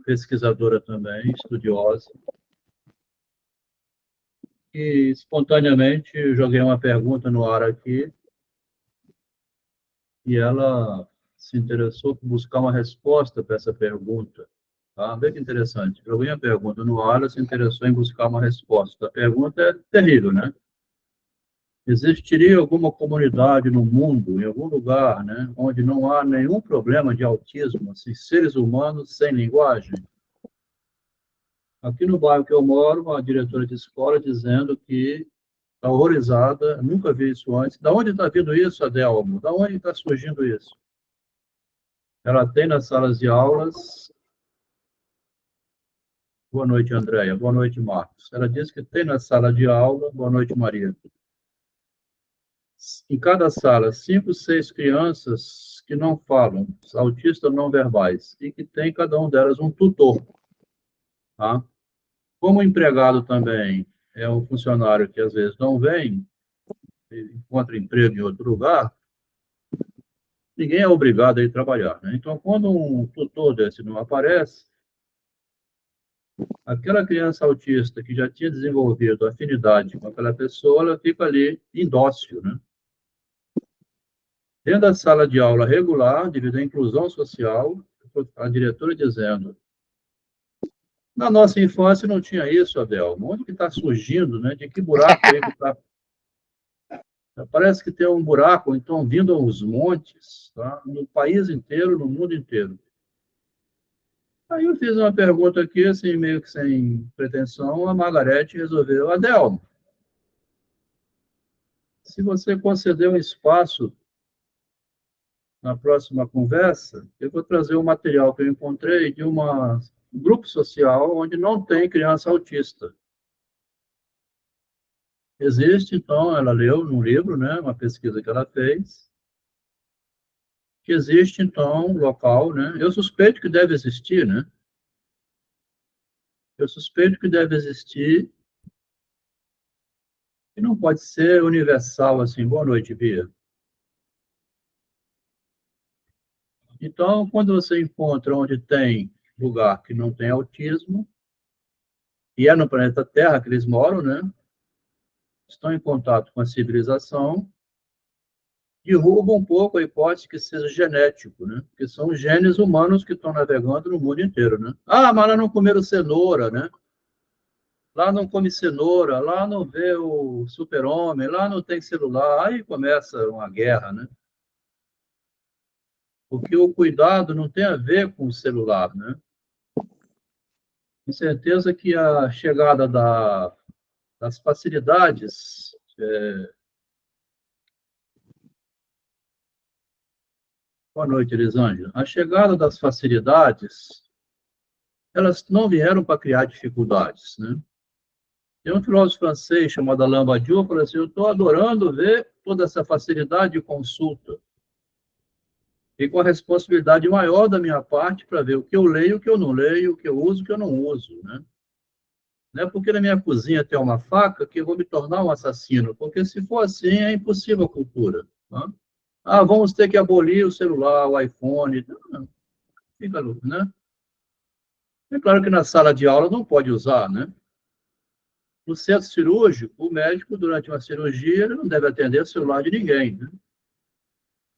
pesquisadora também, estudiosa, e espontaneamente eu joguei uma pergunta no ar aqui, e ela se interessou por buscar uma resposta para essa pergunta. Tá? Bem que interessante. Joguei a pergunta no ar, ela se interessou em buscar uma resposta. A pergunta é terrível, né? Existiria alguma comunidade no mundo, em algum lugar, né, onde não há nenhum problema de autismo, assim, seres humanos sem linguagem? Aqui no bairro que eu moro, uma diretora de escola dizendo que está horrorizada, nunca vi isso antes. Da onde está vindo isso, Adelmo? Da onde está surgindo isso? Ela tem nas salas de aulas. Boa noite, Andréia. Boa noite, Marcos. Ela diz que tem na sala de aula. Boa noite, Maria. Em cada sala, 5, 6 crianças que não falam, autistas não verbais, e que tem cada um delas um tutor. Tá? Como o empregado também é um funcionário que às vezes não vem, encontra emprego em outro lugar, ninguém é obrigado a ir trabalhar. Né? Então, quando um tutor desse não aparece, aquela criança autista que já tinha desenvolvido afinidade com aquela pessoa, ela fica ali indócil, né? Dentro da sala de aula regular, devido à inclusão social, a diretora dizendo, na nossa infância não tinha isso, Abel. Onde que está surgindo, né? De que buraco aí que está... Parece que tem um buraco, então, vindo aos montes, tá? No país inteiro, no mundo inteiro. Aí eu fiz uma pergunta aqui, assim, meio que sem pretensão, a Margarete resolveu, Adel, se você conceder um espaço na próxima conversa, eu vou trazer um material que eu encontrei de um grupo social onde não tem criança autista. Existe, então, ela leu num livro, né, uma pesquisa que ela fez, que existe, então, um local, né, eu suspeito que deve existir, né, eu suspeito que deve existir, e não pode ser universal, assim, boa noite, Bia. Então, quando você encontra onde tem lugar que não tem autismo, e é no planeta Terra que eles moram, né, estão em contato com a civilização, derruba um pouco a hipótese que seja genético, né? Porque são os genes humanos que estão navegando no mundo inteiro, né? Ah, mas lá não comeram cenoura, né? Lá não come cenoura, lá não vê o super-homem, lá não tem celular, aí começa uma guerra, né? Porque o cuidado não tem a ver com o celular, né? Com certeza que a chegada das facilidades boa noite, Elisângela. A chegada das facilidades, elas não vieram para criar dificuldades, né? Tem um filósofo francês chamado Alain Badiou, que falou assim, eu estou adorando ver toda essa facilidade de consulta e com a responsabilidade maior da minha parte para ver o que eu leio, o que eu não leio, o que eu uso, o que eu não uso, né? Não é porque na minha cozinha tem uma faca que eu vou me tornar um assassino, porque se for assim é impossível a cultura. Tá? Ah, vamos ter que abolir o celular, o iPhone. Não, não. Fica, né? É claro que na sala de aula não pode usar, né? No centro cirúrgico, o médico, durante uma cirurgia, ele não deve atender o celular de ninguém, né?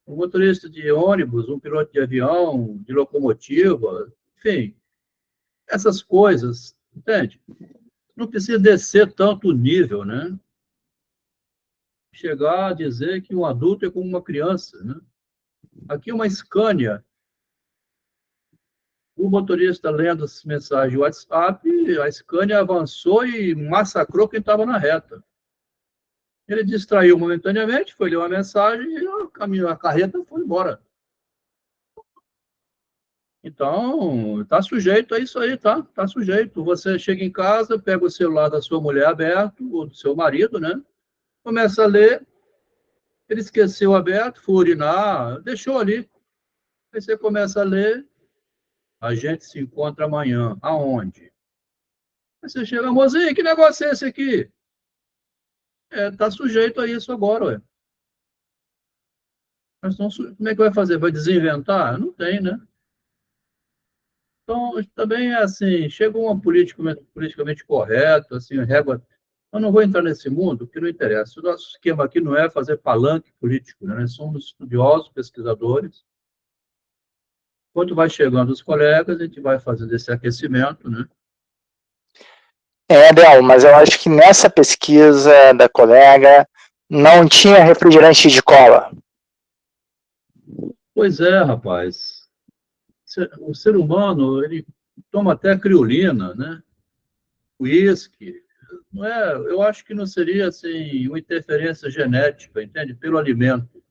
Um motorista de ônibus, um piloto de avião, de locomotiva, enfim, essas coisas, entende? Não precisa descer tanto o nível, né? Chegar a dizer que um adulto é como uma criança, né? Aqui uma Scania, o motorista lendo as mensagens do WhatsApp, a Scania avançou e massacrou quem estava na reta. Ele distraiu momentaneamente, foi ler uma mensagem e a carreta foi embora. Então, está sujeito a isso aí, tá? Está sujeito. Você chega em casa, pega o celular da sua mulher aberto, ou do seu marido, né? Começa a ler, ele esqueceu aberto, foi urinar, deixou ali. Aí você começa a ler, a gente se encontra amanhã. Aonde? Aí você chega, mozinho, que negócio é esse aqui? Está sujeito a isso agora, ué. Como é que vai fazer? Vai desinventar? Não tem, né? Então, também é assim, chega um politicamente correto, assim, régua. Eu não vou entrar nesse mundo, porque não interessa. O nosso esquema aqui não é fazer palanque político, né? Nós somos estudiosos, pesquisadores. Quando vai chegando os colegas, a gente vai fazendo esse aquecimento, né? Del, mas eu acho que nessa pesquisa da colega não tinha refrigerante de cola. Pois é, rapaz. O ser humano, ele toma até criolina, né? Uísque. Não é, eu acho que não seria assim uma interferência genética, entende? Pelo alimento.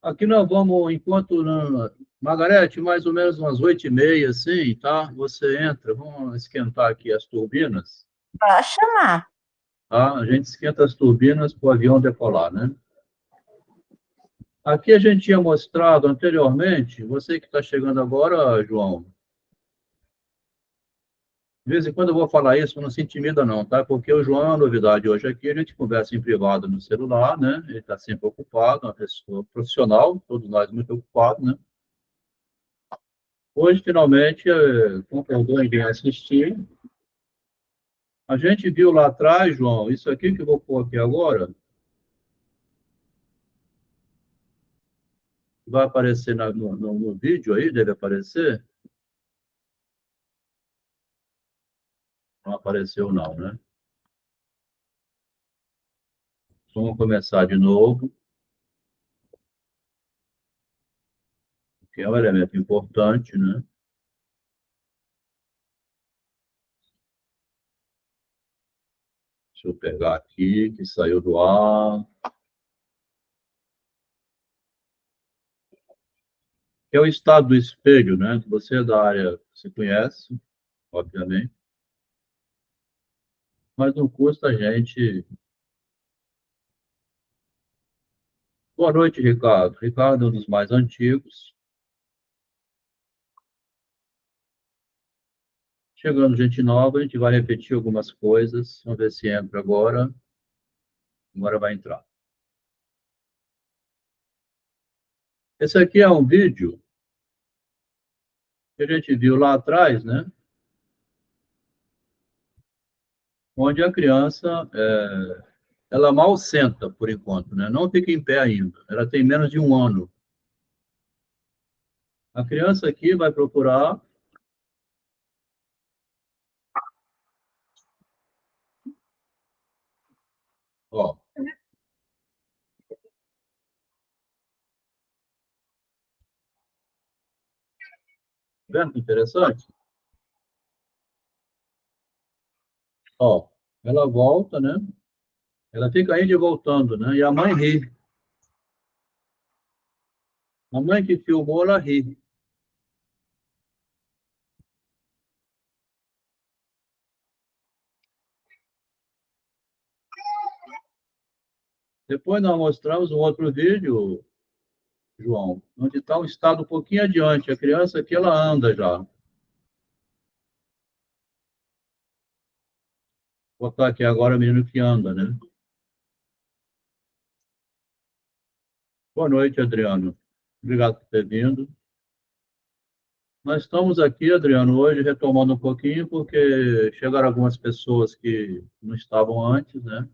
Aqui nós vamos, enquanto Margarete, mais ou menos umas 8h30, assim, tá? Você entra, vamos esquentar aqui as turbinas, Pode chamar. tá? A gente esquenta as turbinas para o avião decolar, né? Aqui a gente tinha mostrado anteriormente, você que está chegando agora, João, de vez em quando eu vou falar isso, não se intimida não, tá? Porque o João é uma novidade hoje aqui, a gente conversa em privado no celular, né? Ele está sempre ocupado, uma pessoa profissional, todos nós muito ocupados, né? Hoje, finalmente, concordou em vir assistir. A gente viu lá atrás, João, isso aqui que eu vou pôr aqui agora, vai aparecer no vídeo aí, deve aparecer? Não apareceu não, né? Vamos começar de novo, que é um elemento importante, né? Deixa eu pegar aqui, que saiu do ar. Que é o estado do espelho, né? Você é da área, você conhece, obviamente, mas não custa a gente. Boa noite, Ricardo. Ricardo é um dos mais antigos. Chegando gente nova, a gente vai repetir algumas coisas. Vamos ver se entra agora. Agora vai entrar. Esse aqui é um vídeo que a gente viu lá atrás, né? Onde a criança, ela mal senta, por enquanto, né? Não fica em pé ainda. Ela tem menos de 1 ano. A criança aqui vai procurar. Ó, vendo que interessante? Ó, ela volta, né? Ela fica indo e voltando, né? E a mãe ri. A mãe que filmou, ela ri. Depois nós mostramos um outro vídeo, João, onde está um estado um pouquinho adiante. A criança aqui, ela anda já. Vou botar aqui agora o menino que anda, né? Boa noite, Adriano. Obrigado por ter vindo. Nós estamos aqui, Adriano, hoje retomando um pouquinho, porque chegaram algumas pessoas que não estavam antes, né?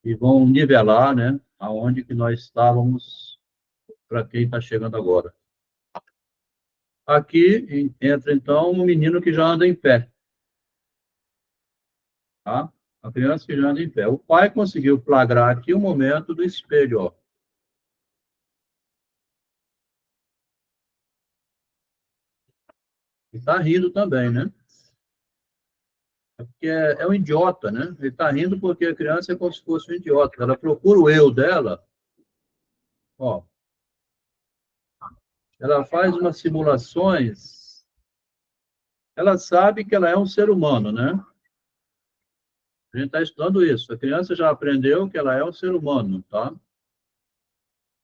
E vão nivelar, né? Aonde que nós estávamos para quem está chegando agora. Aqui entra, então, um menino que já anda em pé. Tá? A criança que já anda em pé. O pai conseguiu flagrar aqui o momento do espelho, ó. E está rindo também, né? É porque é um idiota, né? Ele está rindo porque a criança é como se fosse um idiota. Ela procura o eu dela, ó. Ela faz umas simulações. Ela sabe que ela é um ser humano, né? A gente está estudando isso. A criança já aprendeu que ela é um ser humano, tá?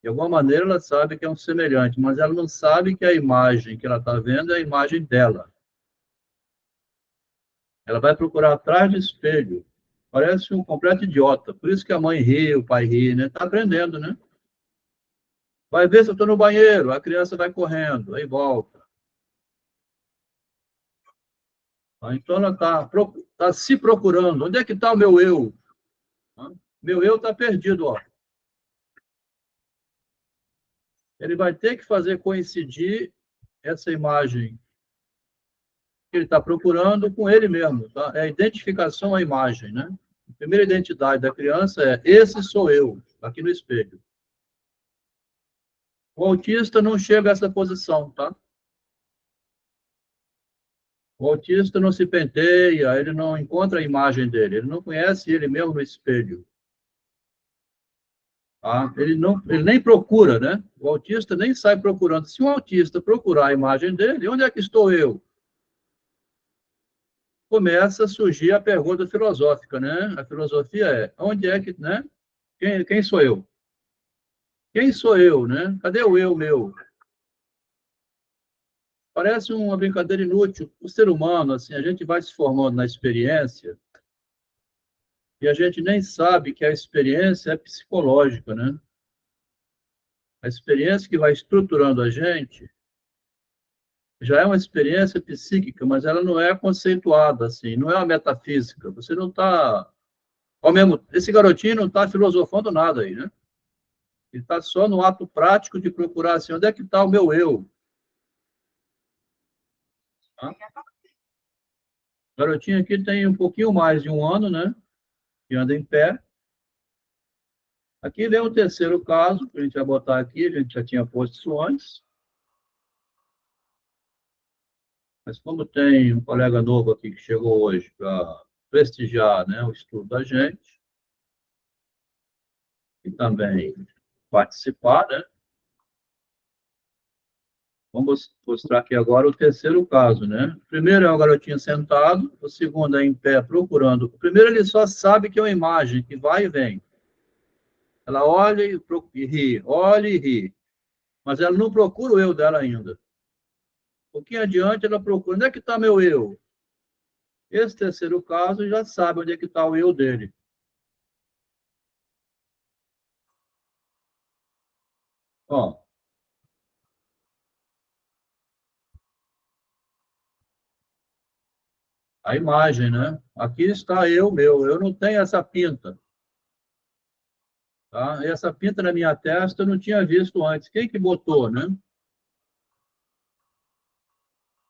De alguma maneira ela sabe que é um semelhante, mas ela não sabe que a imagem que ela está vendo é a imagem dela. Ela vai procurar atrás do espelho. Parece um completo idiota. Por isso que a mãe ri, o pai ri, né? Está aprendendo, né? Vai ver se eu estou no banheiro, a criança vai correndo, aí volta. Então, ela está se procurando. Onde é que está o meu eu? Meu eu está perdido, ó. Ele vai ter que fazer coincidir essa imagem que ele está procurando com ele mesmo, tá? É a identificação à imagem, né? A primeira identidade da criança é: esse sou eu, aqui no espelho. O autista não chega a essa posição, tá? O autista não se penteia, ele não encontra a imagem dele, ele não conhece ele mesmo no espelho. Tá? Ele nem procura, né? O autista nem sai procurando. Se o autista procurar a imagem dele, onde é que estou eu? Começa a surgir a pergunta filosófica, né? A filosofia é: onde é que, né? Quem sou eu? Quem sou eu, né? Cadê o eu meu? Parece uma brincadeira inútil. O ser humano, assim, a gente vai se formando na experiência e a gente nem sabe que a experiência é psicológica, né? A experiência que vai estruturando a gente já é uma experiência psíquica, mas ela não é conceituada, assim, não é uma metafísica. Você não está... Esse garotinho não está filosofando nada aí, né? Ele está só no ato prático de procurar, assim, onde é que está o meu eu? Tá? O garotinho aqui tem um pouquinho mais de um ano, né? Que anda em pé. Aqui vem o terceiro caso, que a gente vai botar aqui, a gente já tinha posto isso antes. Mas como tem um colega novo aqui que chegou hoje para prestigiar, né, o estudo da gente, e também participar, né? Vamos mostrar aqui agora o terceiro caso, né? O primeiro é o garotinho sentado, o segundo é em pé procurando. O primeiro ele só sabe que é uma imagem que vai e vem. Ela olha e ri, olha e ri. Mas ela não procura o eu dela ainda. Um pouquinho adiante ela procura. Onde é que está meu eu? Esse terceiro caso já sabe onde é que está o eu dele. Ó, a imagem, né? Aqui está eu, meu. Eu não tenho essa pinta. Tá? Essa pinta na minha testa eu não tinha visto antes. Quem que botou, né?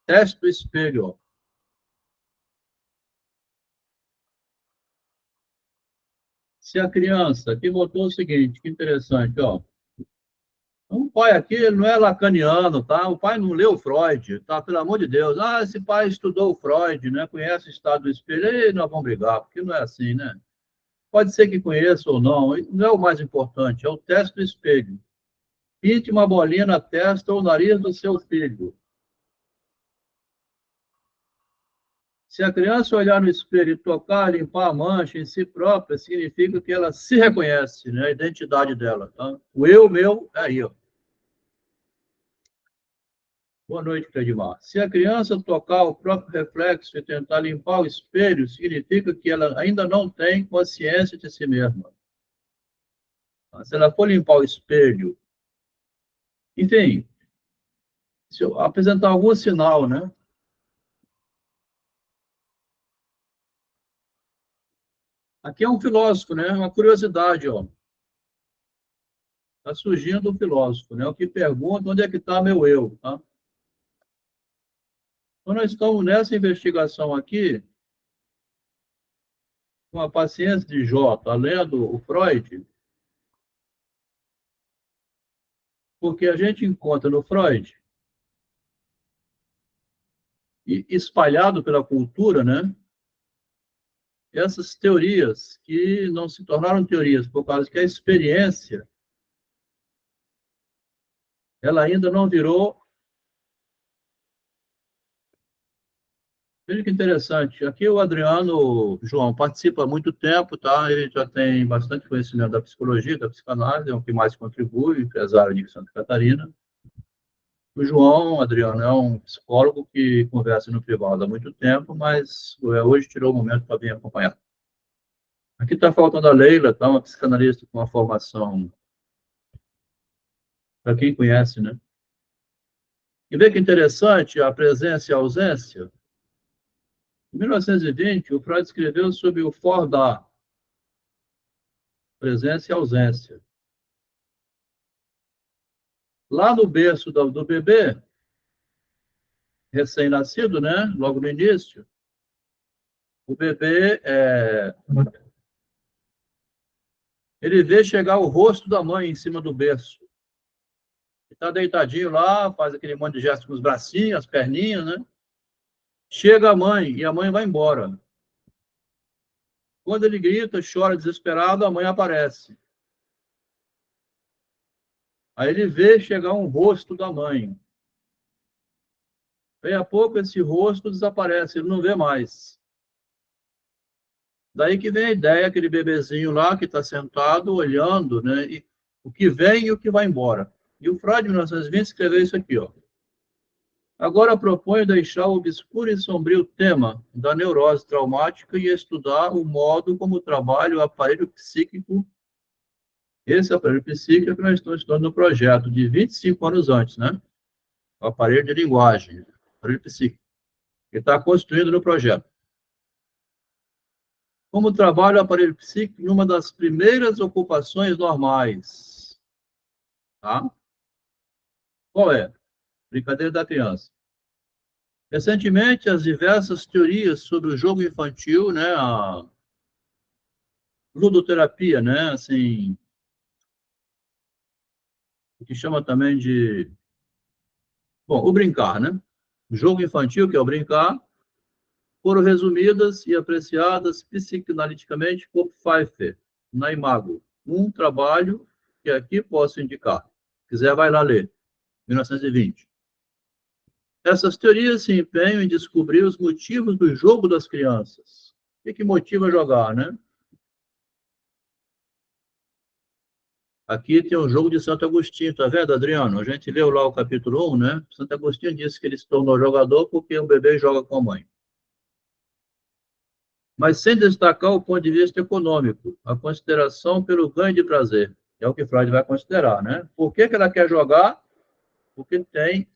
Teste do espelho. Ó. Se a criança que botou o seguinte, que interessante, ó. O pai aqui ele não é lacaniano, tá? O pai não leu Freud, tá? Pelo amor de Deus. Ah, esse pai estudou Freud, né? Conhece o estado do espelho. E nós vamos brigar, porque não é assim, né? Pode ser que conheça ou não, não é o mais importante, é o teste do espelho. Pinte uma bolinha na testa ou nariz do seu filho. Se a criança olhar no espelho e tocar, limpar a mancha em si própria, significa que ela se reconhece, né? A identidade dela. Tá? O eu meu é aí, ó. Boa noite, Credimar. Se a criança tocar o próprio reflexo e tentar limpar o espelho, significa que ela ainda não tem consciência de si mesma. Se ela for limpar o espelho, enfim, se eu apresentar algum sinal, né? Aqui é um filósofo, né? Uma curiosidade, ó. Está surgindo um filósofo, né? O que pergunta onde é que está meu eu, tá? Então, nós estamos nessa investigação aqui, com a paciência de Jó, tá lendo o Freud, porque a gente encontra no Freud, e espalhado pela cultura, né? Essas teorias que não se tornaram teorias, por causa que a experiência, ela ainda não virou. Veja que interessante. Aqui o Adriano João participa há muito tempo, tá? Ele já tem bastante conhecimento da psicologia, da psicanálise, é o que mais contribui, empresário de Santa Catarina. O João, Adriano, é um psicólogo que conversa no privado há muito tempo, mas hoje tirou o momento para vir acompanhar. Aqui está faltando a Leila, tá? Uma psicanalista com uma formação para quem conhece, né? E vê que interessante a presença e a ausência. Em 1920, o Freud escreveu sobre o Fordar, presença e ausência. Lá no berço do bebê, recém-nascido, né? Logo no início, o bebê, ele vê chegar o rosto da mãe em cima do berço. Está deitadinho lá, faz aquele monte de gesto com os bracinhos, as perninhas, né? Chega a mãe e a mãe vai embora. Quando ele grita, chora desesperado, a mãe aparece. Aí ele vê chegar um rosto da mãe. Daí a pouco esse rosto desaparece, ele não vê mais. Daí que vem a ideia, aquele bebezinho lá que está sentado, olhando, né? E o que vem e o que vai embora. E o Freud, em 1920, escreveu isso aqui, ó. Agora proponho deixar o obscuro e sombrio tema da neurose traumática e estudar o modo como trabalha o aparelho psíquico. Esse aparelho psíquico que nós estamos estudando no projeto de 25 anos antes, né? O aparelho de linguagem, o aparelho psíquico, que está construído no projeto. Como trabalha o aparelho psíquico numa das primeiras ocupações normais. Tá? Qual é? Brincadeira da criança. Recentemente, as diversas teorias sobre o jogo infantil, né, a ludoterapia, né, assim, o que chama também de, bom, o brincar, né? O jogo infantil, que é o brincar, foram resumidas e apreciadas psicanaliticamente por Pfeiffer, na Imago. Um trabalho que aqui posso indicar. Se quiser, vai lá ler. 1920. Essas teorias se empenham em descobrir os motivos do jogo das crianças. O que motiva a jogar, né? Aqui tem um jogo de Santo Agostinho, tá vendo, Adriano? A gente leu lá o capítulo 1, né? Santo Agostinho disse que ele se tornou jogador porque o bebê joga com a mãe. Mas sem destacar o ponto de vista econômico, a consideração pelo ganho de prazer. É o que Freud vai considerar, né? Por que ela quer jogar? Porque tem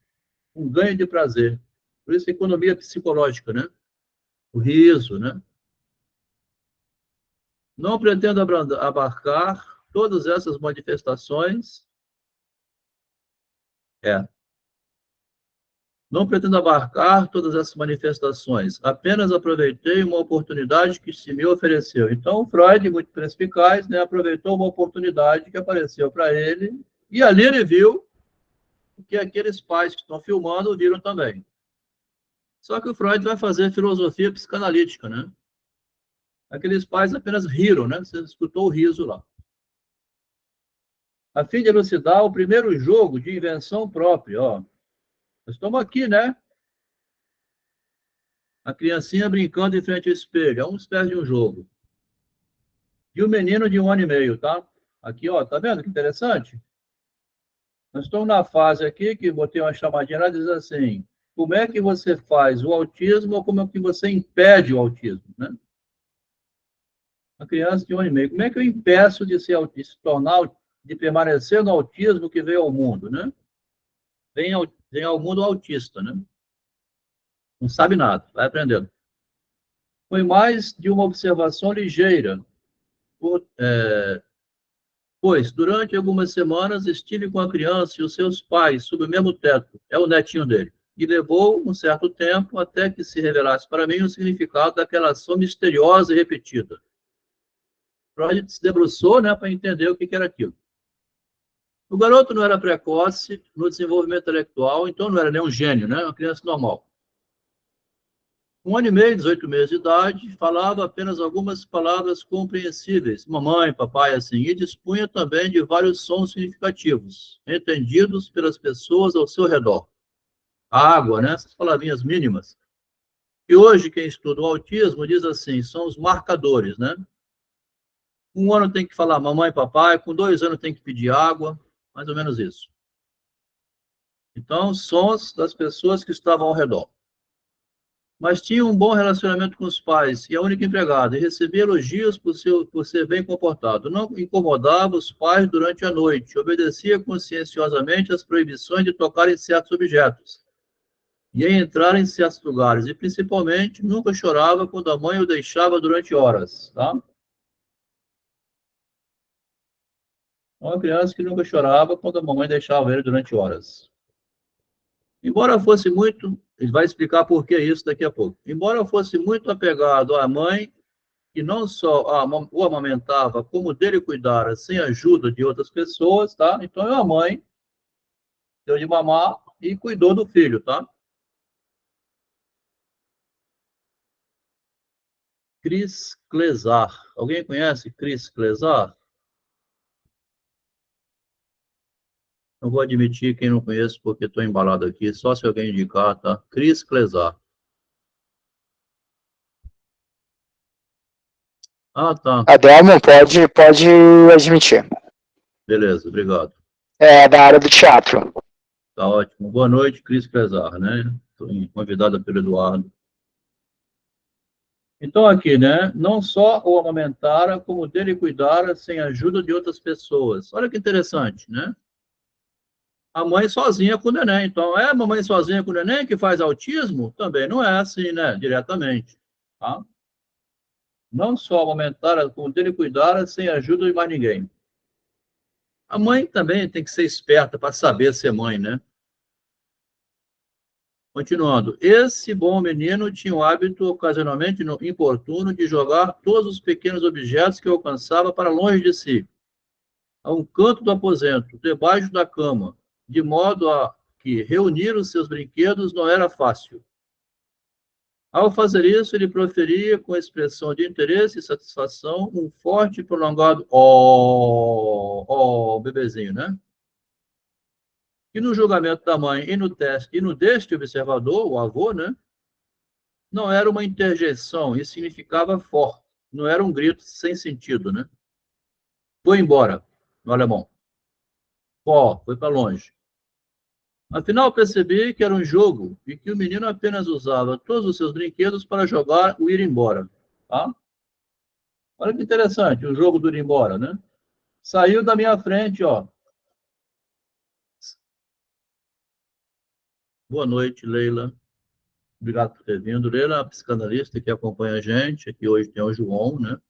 um ganho de prazer. Por isso, economia psicológica, né? O riso, né? Não pretendo abarcar todas essas manifestações. Não pretendo abarcar todas essas manifestações. Apenas aproveitei uma oportunidade que se me ofereceu. Então, Freud, muito perspicaz, né, aproveitou uma oportunidade que apareceu para ele, e ali ele viu o que aqueles pais que estão filmando viram também. Só que o Freud vai fazer filosofia psicanalítica, né? Aqueles pais apenas riram, né? Você escutou o riso lá. A fim de elucidar o primeiro jogo de invenção própria, ó. Nós estamos aqui, né? A criancinha brincando em frente ao espelho. É uma espécie de um jogo. E o menino de 1 ano e meio, tá? Aqui, ó, tá vendo que interessante? Nós estamos na fase aqui que botei uma chamadinha lá, diz assim, como é que você faz o autismo ou como é que você impede o autismo, né? Uma criança de 1 ano e meio, como é que eu impeço de se tornar, de permanecer no autismo que veio ao mundo, né? Vem ao mundo autista, né? Não sabe nada, vai aprendendo. Foi mais de uma observação ligeira, pois durante algumas semanas estive com a criança e os seus pais sob o mesmo teto, é o netinho dele, e levou um certo tempo até que se revelasse para mim o significado daquela ação misteriosa e repetida. Freud se debruçou, né, para entender o que era aquilo. O garoto não era precoce no desenvolvimento intelectual, então não era nem um gênio, né, uma criança normal. 1 ano e meio, 18 meses de idade, falava apenas algumas palavras compreensíveis, mamãe, papai, assim, e dispunha também de vários sons significativos, entendidos pelas pessoas ao seu redor. Água, né? Essas palavrinhas mínimas. E hoje, quem estuda o autismo diz assim, são os marcadores, né? 1 ano tem que falar mamãe, papai, com 2 anos tem que pedir água, mais ou menos isso. Então, sons das pessoas que estavam ao redor. mas tinha um bom relacionamento com os pais e a única empregada, e recebia elogios por ser bem comportado. Não incomodava os pais durante a noite, obedecia conscienciosamente às proibições de tocar em certos objetos e entrar em certos lugares, e principalmente nunca chorava quando a mãe o deixava durante horas, tá? Uma criança que nunca chorava quando a mamãe deixava ele durante horas. Embora fosse muito, ele vai explicar por que isso daqui a pouco. Embora fosse muito apegado à mãe, que não só o amamentava, como dele cuidara sem a ajuda de outras pessoas, tá? Então, a mãe deu de mamar e cuidou do filho, tá? Cris Clesar. Alguém conhece Cris Clesar? Não vou admitir quem não conhece, porque estou embalado aqui, só se alguém indicar, tá? Cris Clesar. Ah, tá. Adelmo, pode admitir. Beleza, obrigado. É da área do teatro. Tá ótimo. Boa noite, Cris Clesar, né? Estou convidada pelo Eduardo. Então, aqui, né? Não só o amamentara, como dele cuidara sem a ajuda de outras pessoas. Olha que interessante, né? A mãe sozinha com o neném. Então, é a mamãe sozinha com o neném que faz autismo? Também não é assim, né? Diretamente. Tá? Não só amamentara, como dele cuidara sem a ajuda de mais ninguém. A mãe também tem que ser esperta para saber ser mãe, né? Continuando, esse bom menino tinha o hábito, ocasionalmente importuno, de jogar todos os pequenos objetos que alcançava para longe de si, a um canto do aposento, debaixo da cama, de modo a que reunir os seus brinquedos não era fácil. Ao fazer isso, ele proferia, com expressão de interesse e satisfação, um forte e prolongado ó, bebezinho, né? E no julgamento da mãe e no teste, e no deste observador, o avô, né? Não era uma interjeição, isso significava forte, não era um grito sem sentido, né? Foi embora, no alemão. Ó, foi para longe. Afinal, percebi que era um jogo e que o menino apenas usava todos os seus brinquedos para jogar o ir embora. Tá? Olha que interessante, o jogo do ir embora, né? Saiu da minha frente, ó. Boa noite, Leila. Obrigado por ter vindo. Leila é uma psicanalista que acompanha a gente. Aqui hoje tem o João, né?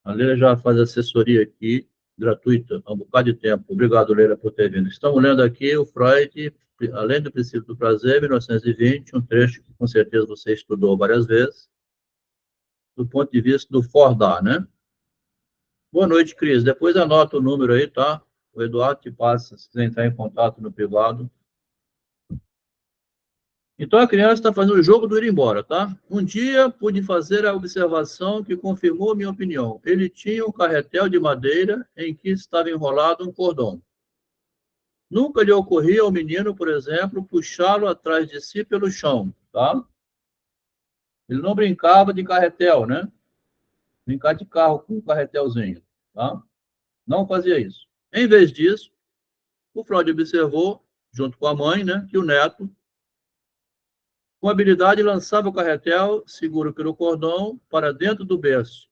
A Leila já faz assessoria aqui, gratuita, há um bocado de tempo. Obrigado, Leila, por ter vindo. Estamos lendo aqui o Freud, Além do Princípio do Prazer, 1920, um trecho que com certeza você estudou várias vezes, do ponto de vista do Fordar, né? Boa noite, Cris. Depois anota o número aí, tá? O Eduardo te passa, se quiser entrar em contato no privado. Então, a criança está fazendo o jogo do ir embora, tá? Um dia, pude fazer a observação que confirmou minha opinião. Ele tinha um carretel de madeira em que estava enrolado um cordão. Nunca lhe ocorria ao menino, por exemplo, puxá-lo atrás de si pelo chão, tá? Ele não brincava de carretel, né? Brincar de carro com um carretelzinho, tá? Não fazia isso. Em vez disso, o Freud observou, junto com a mãe, né, que o neto, com habilidade, lançava o carretel, seguro pelo cordão, para dentro do berço.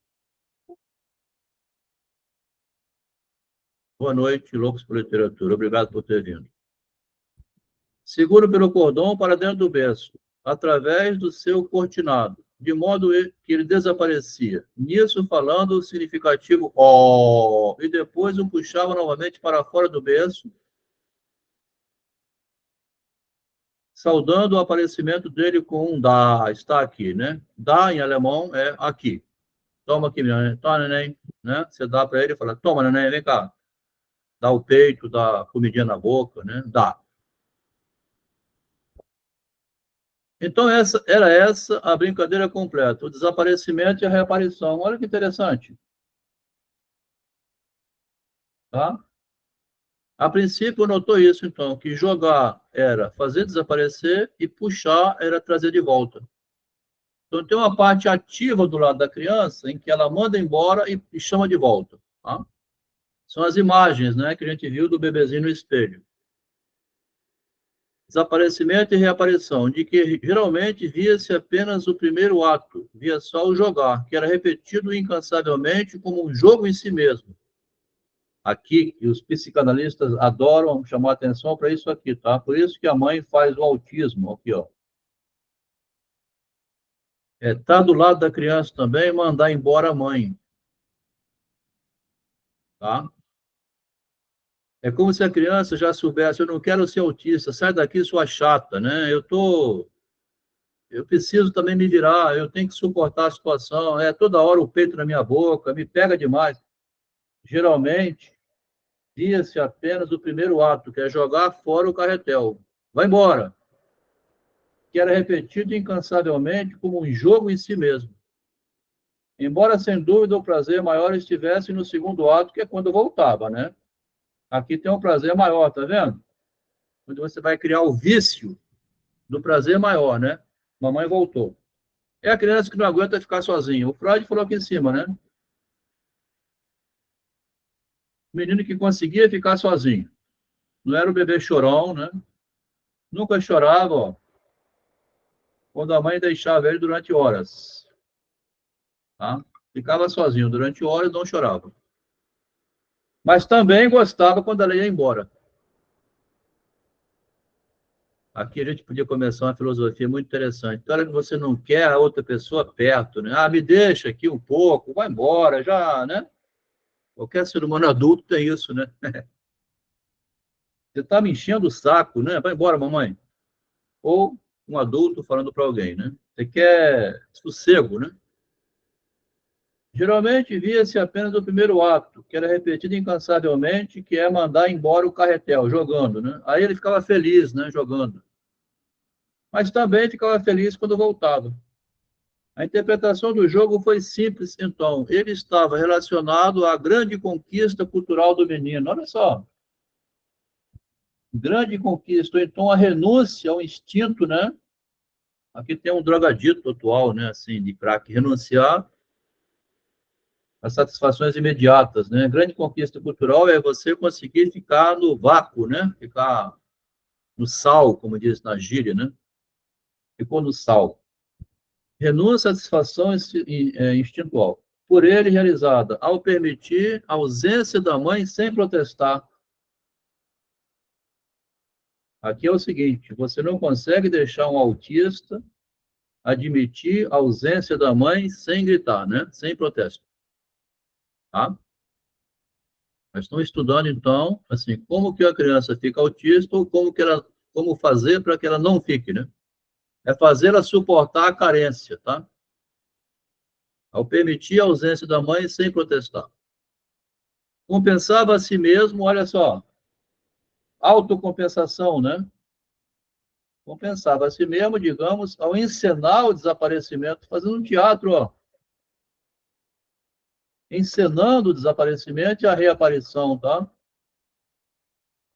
Boa noite, loucos por literatura. Obrigado por ter vindo. Seguro pelo cordão para dentro do berço, através do seu cortinado, de modo que ele desaparecia. Nisso falando o significativo ó, e depois o puxava novamente para fora do berço, saudando o aparecimento dele com um dá, está aqui, né? Dá em alemão é aqui. Toma aqui, neném. Toma, neném. Né? Você dá para ele e fala, toma, neném, vem cá. Dá o peito, dá comidinha na boca, né? Dá. Então, era essa a brincadeira completa, o desaparecimento e a reaparição. Olha que interessante. Tá? A princípio, notou isso, então, que jogar era fazer desaparecer e puxar era trazer de volta. Então, tem uma parte ativa do lado da criança em que ela manda embora e chama de volta. Tá? São as imagens, né, que a gente viu do bebezinho no espelho. Desaparecimento e reaparição, de que geralmente via-se apenas o primeiro ato, via só o jogar, que era repetido incansavelmente como um jogo em si mesmo. Aqui, e os psicanalistas adoram chamar atenção para isso aqui, tá? Por isso que a mãe faz o autismo, aqui, ó. Tá do lado da criança também, mandar embora a mãe, tá? É como se a criança já soubesse, eu não quero ser autista, sai daqui, sua chata, né? Eu preciso também me virar, eu tenho que suportar a situação, toda hora o peito na minha boca, me pega demais. Geralmente, via-se apenas o primeiro ato, que é jogar fora o carretel. Vai embora. Que era repetido incansavelmente como um jogo em si mesmo. Embora, sem dúvida, o prazer maior estivesse no segundo ato, que é quando voltava, né? Aqui tem um prazer maior, tá vendo? Onde você vai criar o vício do prazer maior, né? Mamãe voltou. É a criança que não aguenta ficar sozinha. O Freud falou aqui em cima, né? O menino que conseguia ficar sozinho. Não era o bebê chorão, né? Nunca chorava, ó, quando a mãe deixava ele durante horas. Tá? Ficava sozinho durante horas, não chorava. Mas também gostava quando ela ia embora. Aqui a gente podia começar uma filosofia muito interessante. Na hora que você não quer a outra pessoa perto, né? Ah, me deixa aqui um pouco, vai embora, já, né? Qualquer ser humano adulto tem isso, né? Você está me enchendo o saco, né? Vai embora, mamãe. Ou um adulto falando para alguém, né? Você quer sossego, né? Geralmente via-se apenas o primeiro ato, que era repetido incansavelmente, que é mandar embora o carretel, jogando, né? Aí ele ficava feliz, né, jogando. Mas também ficava feliz quando voltava. A interpretação do jogo foi simples, então. Ele estava relacionado à grande conquista cultural do menino. Olha só. Grande conquista. Então, a renúncia ao instinto, né? Aqui tem um drogadito atual, né? Assim, de crack. Renunciar às satisfações imediatas, né? Grande conquista cultural é você conseguir ficar no vácuo, né? Ficar no sal, como diz na gíria, né? Ficou no sal. Renúncia à satisfação instintual. Por ele realizada, ao permitir a ausência da mãe sem protestar. Aqui é o seguinte, você não consegue deixar um autista admitir a ausência da mãe sem gritar, né? Sem protesto. Tá? Nós estamos estudando, então, assim, como que a criança fica autista ou como fazer para que ela não fique, né? É fazê-la suportar a carência, tá? Ao permitir a ausência da mãe sem protestar. Compensava a si mesmo, olha só, autocompensação, né? Compensava a si mesmo, digamos, ao encenar o desaparecimento, fazendo um teatro, ó, encenando o desaparecimento e a reaparição, tá?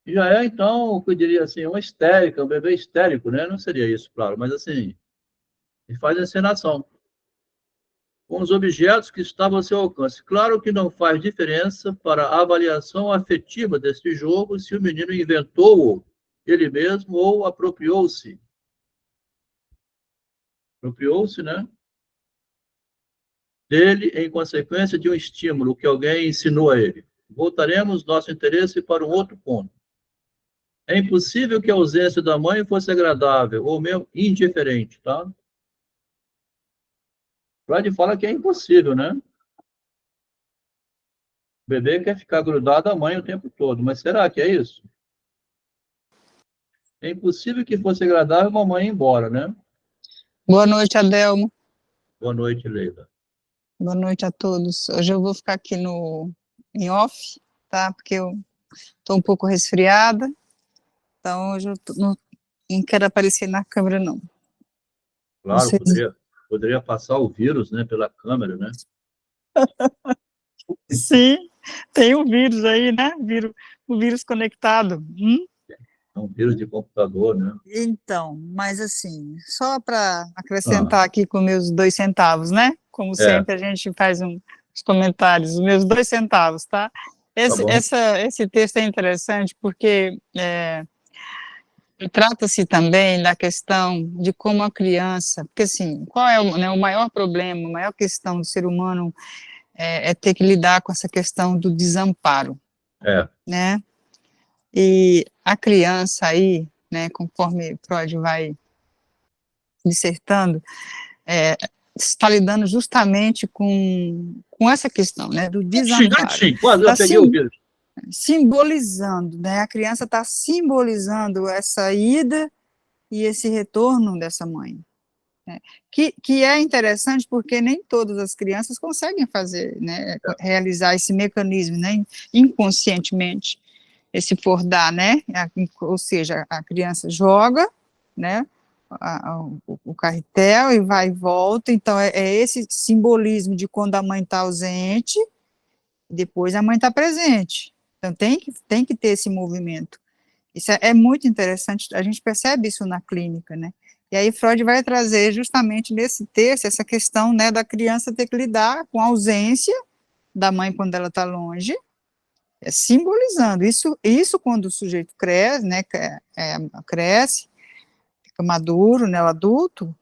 E já é, então, eu diria assim, uma histérica, um bebê histérico, né? Não seria isso, claro, mas assim, ele faz a encenação com os objetos que estavam ao seu alcance. Claro que não faz diferença para a avaliação afetiva deste jogo se o menino inventou ele mesmo ou apropriou-se. Apropriou-se, né? Dele em consequência de um estímulo que alguém ensinou a ele. Voltaremos nosso interesse para um outro ponto. É impossível que a ausência da mãe fosse agradável ou mesmo indiferente, tá? Freud fala que é impossível, né? O bebê quer ficar grudado à mãe o tempo todo, mas será que é isso? É impossível que fosse agradável a mamãe ir embora, né? Boa noite, Adelmo. Boa noite, Leila. Boa noite a todos. Hoje eu vou ficar aqui em off, tá? Porque eu estou um pouco resfriada, então hoje eu não quero aparecer na câmera, não. Claro, poderia passar o vírus, né, pela câmera, né? Sim, tem um vírus aí, né? O vírus conectado. É um vírus de computador, né? Então, mas assim, só para acrescentar aqui com meus 2 centavos, né? Como É, sempre, a gente faz uns comentários, os meus 2 centavos, tá? tá bom. Esse texto é interessante porque Trata-se também da questão de como a criança, porque assim, qual é o maior problema, a maior questão do ser humano é ter que lidar com essa questão do desamparo, É, né? E a criança aí, né, conforme Freud vai dissertando, está lidando justamente com essa questão, né, do desamparo. quase eu Está peguei o vírus. simbolizando, né, a criança está simbolizando essa ida e esse retorno dessa mãe. Né, que é interessante porque nem todas as crianças conseguem fazer, né, realizar esse mecanismo, né, inconscientemente, esse for dar, né, ou seja, a criança joga, né, o carretel e vai e volta, então é esse simbolismo de quando a mãe está ausente, depois a mãe está presente, então tem que ter esse movimento. Isso é muito interessante, a gente percebe isso na clínica, né? E aí Freud vai trazer justamente nesse texto essa questão, né, da criança ter que lidar com a ausência da mãe quando ela está longe, simbolizando isso quando o sujeito cresce, né, cresce, fica maduro, né, o adulto,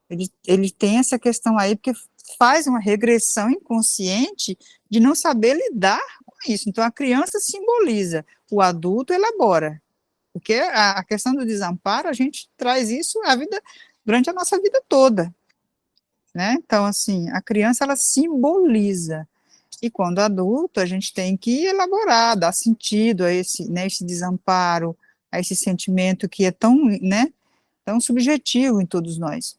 ele tem essa questão aí porque faz uma regressão inconsciente de não saber lidar com isso. Então a criança simboliza, o adulto elabora. Porque a questão do desamparo, a gente traz isso durante a nossa vida toda, né? Então, assim, a criança, ela simboliza, e quando adulto, a gente tem que elaborar, dar sentido a esse, né, esse desamparo, a esse sentimento que é tão, né, tão subjetivo em todos nós.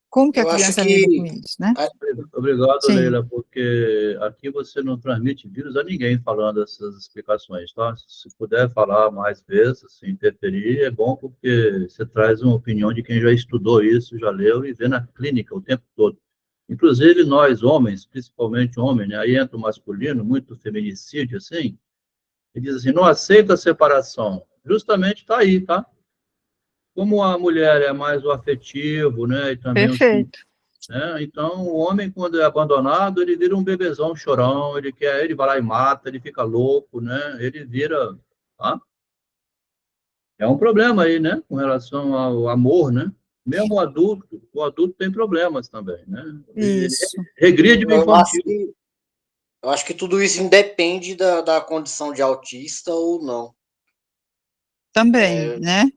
Como que a Eu acho criança lida com que isso, né? Obrigado, Sim, Leila, porque aqui você não transmite vírus a ninguém falando essas explicações, tá? Se puder falar mais vezes, sem interferir, é bom porque você traz uma opinião de quem já estudou isso, já leu e vê na clínica o tempo todo. Inclusive nós, homens, principalmente homens, né? Aí entra o masculino, muito feminicídio, assim, e diz assim, não aceita a separação. Justamente está aí, tá? Como a mulher é mais o afetivo, né, e também o perfeito. né? Então, o homem, quando é abandonado, ele vira um bebezão chorão, ele vai lá e mata, ele fica louco, né? Ele vira, tá? É um problema aí, né? Com relação ao amor, né? Mesmo o adulto tem problemas também, né? Ele Isso, regride para o eu acho infantil. que, eu acho que tudo isso independe da condição de autista ou não. também, né?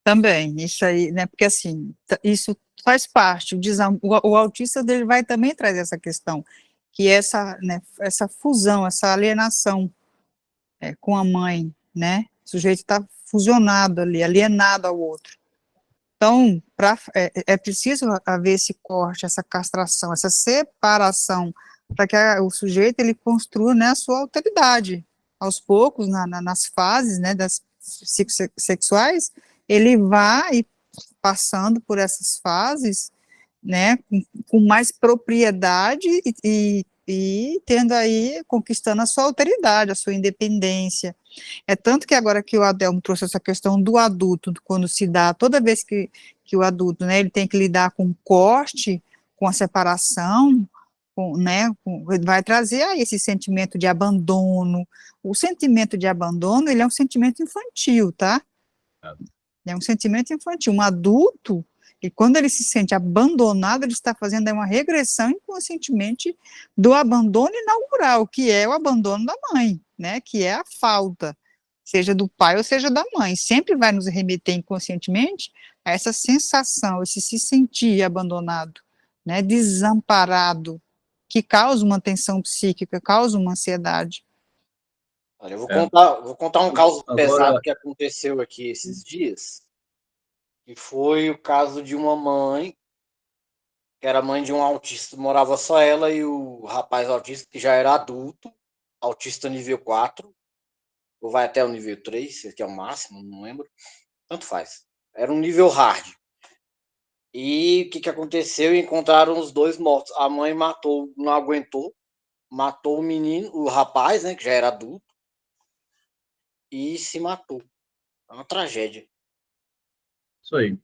Também, isso aí, né? Porque assim, isso faz parte, o autista dele vai também trazer essa questão, que é essa, né, essa fusão, essa alienação com a mãe, né? O sujeito está fusionado ali, alienado ao outro. Então, é preciso haver esse corte, essa castração, essa separação, para que o sujeito ele construa, né, a sua alteridade. Aos poucos, nas fases, né, das psicossexuais, ele vai passando por essas fases, né, com mais propriedade e tendo aí, conquistando a sua alteridade, a sua independência. É tanto que agora que o Adelmo trouxe essa questão do adulto, quando se dá, toda vez que o adulto, né, ele tem que lidar com o corte, com a separação, né, vai trazer aí esse sentimento de abandono. O sentimento de abandono, ele é um sentimento infantil, tá? É um sentimento infantil. Um adulto, e quando ele se sente abandonado, ele está fazendo uma regressão inconscientemente do abandono inaugural, que é o abandono da mãe, né? Que é a falta, seja do pai ou seja da mãe. Sempre vai nos remeter inconscientemente a essa sensação, esse se sentir abandonado, né? Desamparado, que causa uma tensão psíquica, causa uma ansiedade. Olha, eu É. vou contar um caso pesado Agora, que aconteceu aqui esses dias, que foi o caso de uma mãe, que era mãe de um autista, morava só ela e o rapaz autista, que já era adulto, autista nível 4, ou vai até o nível 3, que é o máximo, não lembro, tanto faz. Era um nível hard. E o que aconteceu? Encontraram os dois mortos. A mãe matou, não aguentou, matou o menino, o rapaz, né, que já era adulto, e se matou. É uma tragédia. isso aí.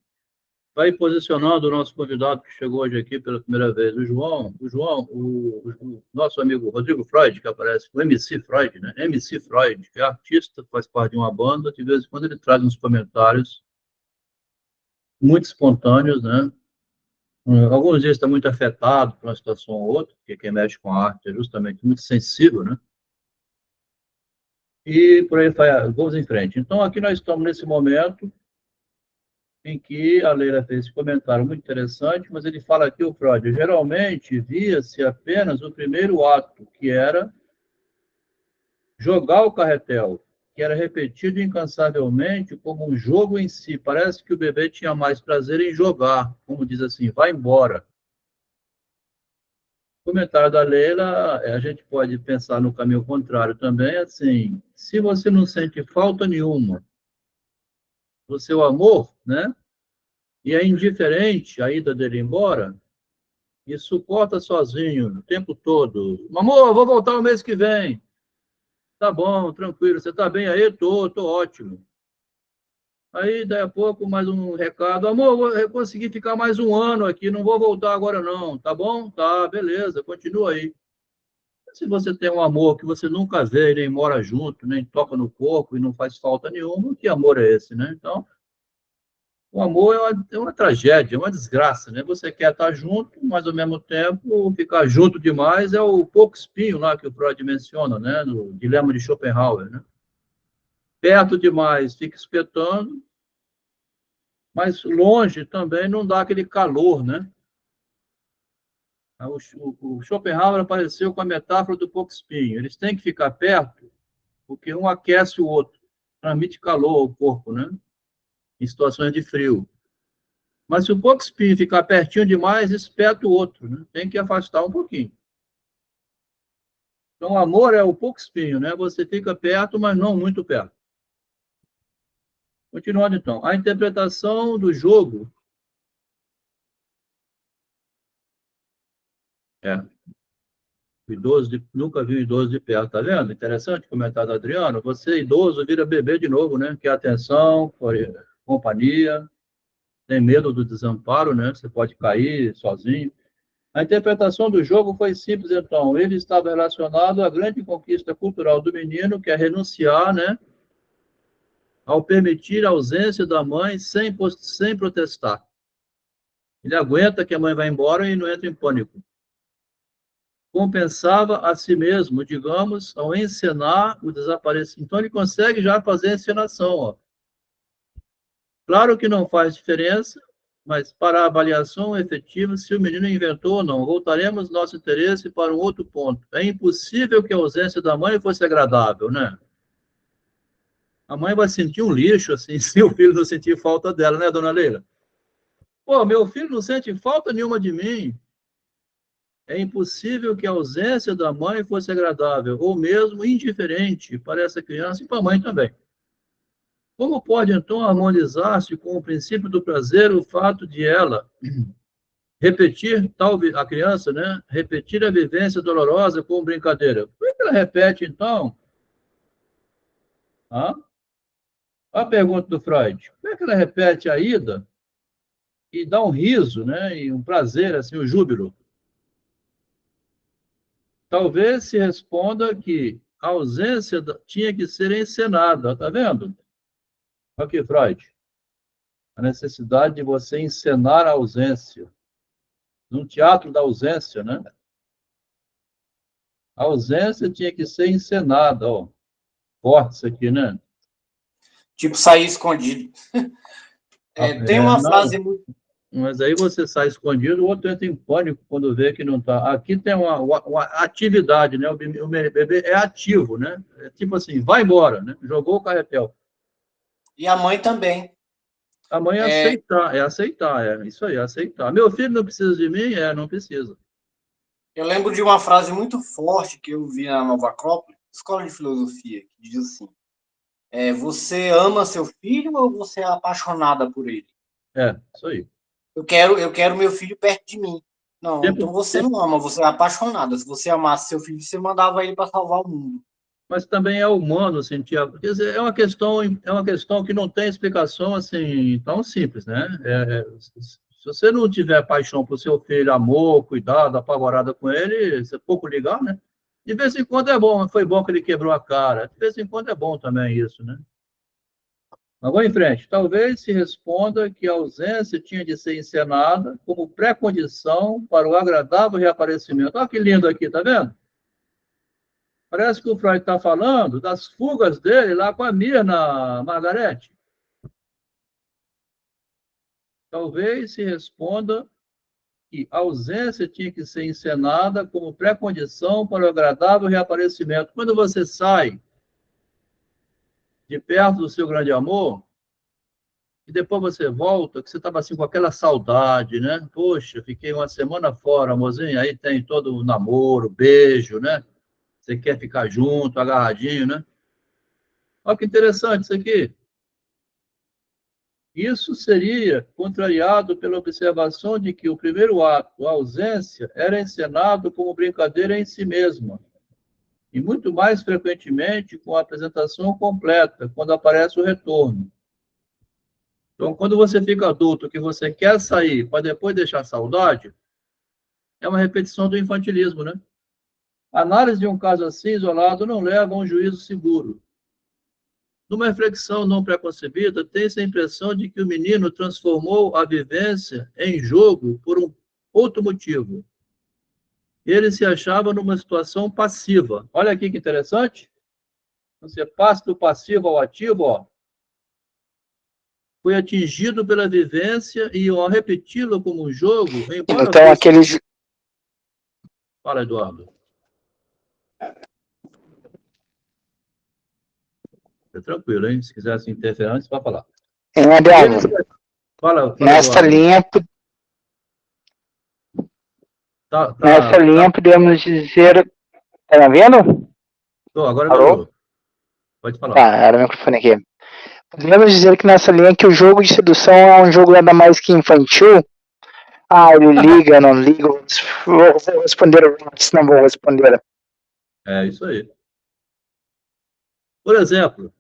vai posicionando o nosso convidado que chegou hoje aqui pela primeira vez, o João, o nosso amigo Rodrigo Freud, que aparece, o MC Freud, né? MC Freud, que é artista, faz parte de uma banda, de vez em quando ele traz uns comentários muito espontâneos, né? Alguns dias está muito afetado por uma situação ou outra, porque quem mexe com a arte é justamente muito sensível, né? E por aí vai, vamos em frente. Então, aqui nós estamos nesse momento em que a Leila fez esse comentário muito interessante, mas ele fala aqui, o Freud, geralmente via-se apenas o primeiro ato, que era jogar o carretel, que era repetido incansavelmente como um jogo em si. Parece que o bebê tinha mais prazer em jogar, como diz assim, vai embora. O comentário da Leila, a gente pode pensar no caminho contrário também, assim, se você não sente falta nenhuma do seu amor, né, e é indiferente a ida dele embora, e suporta sozinho o tempo todo. Amor, vou voltar o mês que vem. Tá bom, tranquilo. Você tá bem aí? Tô ótimo. Aí, daí a pouco, mais um recado. Amor, eu consegui ficar mais um ano aqui, não vou voltar agora não. Tá bom? Tá, beleza, continua aí. Se você tem um amor que você nunca vê, nem mora junto, nem toca no corpo e não faz falta nenhuma, que amor é esse, né? Então, o amor é uma tragédia, é uma desgraça, né? Você quer estar junto, mas ao mesmo tempo ficar junto demais é o pouco espinho lá que o Freud menciona, né? No Dilema de Schopenhauer, né? Perto demais fica espetando, mas longe também não dá aquele calor, né? O Schopenhauer apareceu com a metáfora do pouco espinho. Eles têm que ficar perto, porque um aquece o outro, transmite calor ao corpo, né? Em situações de frio. Mas se o pouco espinho ficar pertinho demais, espeta o outro, né? Tem que afastar um pouquinho. Então, o amor é o pouco espinho, né? Você fica perto, mas não muito perto. Continuando, então. A interpretação do jogo. O idoso nunca viu idoso de perto, tá vendo? Interessante o comentário do Adriano. Você, idoso, vira bebê de novo, né? Quer atenção, companhia, tem medo do desamparo, né? Você pode cair sozinho. A interpretação do jogo foi simples, então. Ele estava relacionado à grande conquista cultural do menino, que é renunciar, né? Ao permitir a ausência da mãe sem protestar. Ele aguenta que a mãe vai embora e não entra em pânico. Compensava a si mesmo, digamos, ao encenar o desaparecimento. Então, ele consegue já fazer a encenação. Ó. Claro que não faz diferença, mas para a avaliação efetiva, se o menino inventou ou não, voltaremos nosso interesse para um outro ponto. É impossível que a ausência da mãe fosse agradável, né? A mãe vai sentir um lixo, assim, se o filho não sentir falta dela, né, dona Leila? Pô, meu filho não sente falta nenhuma de mim. É impossível que a ausência da mãe fosse agradável, ou mesmo indiferente para essa criança e para a mãe também. Como pode, então, harmonizar-se com o princípio do prazer o fato de ela repetir, a criança, né, repetir a vivência dolorosa com brincadeira? Por que ela repete, então? Ah? A pergunta do Freud. Como é que ela repete a ida e dá um riso, né, e um prazer, assim, um júbilo? Talvez se responda que a ausência tinha que ser encenada, está vendo? Aqui, Freud. A necessidade de você encenar a ausência. Num teatro da ausência, né? A ausência tinha que ser encenada, ó. Forte isso aqui, né? Tipo, sair escondido. Tem uma frase muito... Mas aí você sai escondido, o outro entra em pânico quando vê que não está. Aqui tem uma atividade, né? O bebê é ativo, né? É tipo assim, vai embora, né? Jogou o carretel. E a mãe também. A mãe é aceitar, é isso aí, é aceitar. Meu filho não precisa de mim? Não precisa. Eu lembro de uma frase muito forte que eu vi na Nova Acrópole, escola de filosofia, que diz assim: você ama seu filho ou você é apaixonada por ele? Isso aí. Eu quero meu filho perto de mim. Não, então você não ama, você é apaixonada. Se você amasse seu filho, você mandava ele para salvar o mundo. mas também é humano sentir. Quer dizer, é uma questão que não tem explicação assim tão simples, né? Se você não tiver paixão por seu filho, amor, cuidado, apavorada com ele, você pouco ligar, né? De vez em quando é bom, foi bom que ele quebrou a cara. De vez em quando é bom também isso, né? Mas vamos em frente. Talvez se responda que a ausência tinha de ser encenada como pré-condição para o agradável reaparecimento. Olha que lindo aqui, tá vendo? Parece que o Freud está falando das fugas dele lá com a Mirna Margarete. Talvez se responda que a ausência tinha que ser encenada como pré-condição para o agradável reaparecimento. Quando você sai de perto do seu grande amor, e depois você volta, que você estava assim com aquela saudade, né? Poxa, fiquei uma semana fora, amorzinho, aí tem todo o namoro, beijo, né? Você quer ficar junto, agarradinho, né? Olha que interessante isso aqui. Isso seria contrariado pela observação de que o primeiro ato, a ausência, era encenado como brincadeira em si mesma, e muito mais frequentemente com a apresentação completa, quando aparece o retorno. Então, quando você fica adulto, que você quer sair para depois deixar saudade, é uma repetição do infantilismo, né? A análise de um caso assim, isolado, não leva a um juízo seguro. Numa reflexão não preconcebida, tem-se a impressão de que o menino transformou a vivência em jogo por um outro motivo. Ele se achava numa situação passiva. Olha aqui que interessante. Você passa do passivo ao ativo, ó. Foi atingido pela vivência e, ao repeti-lo como um jogo, embora Então, fosse... aquele. Fala, Eduardo. É tranquilo, hein? Se quiser se interferir antes, vai falar. Eduardo, Fala, nessa Eduardo. linha, nessa linha, podemos dizer. Tá me vendo? Agora Alô? melhorou. Pode falar. Tá, era o microfone aqui. Podemos dizer que nessa linha que o jogo de sedução é um jogo nada mais que infantil. Ele liga, não liga. Vou responder antes, não vou responder. É isso aí. Por exemplo,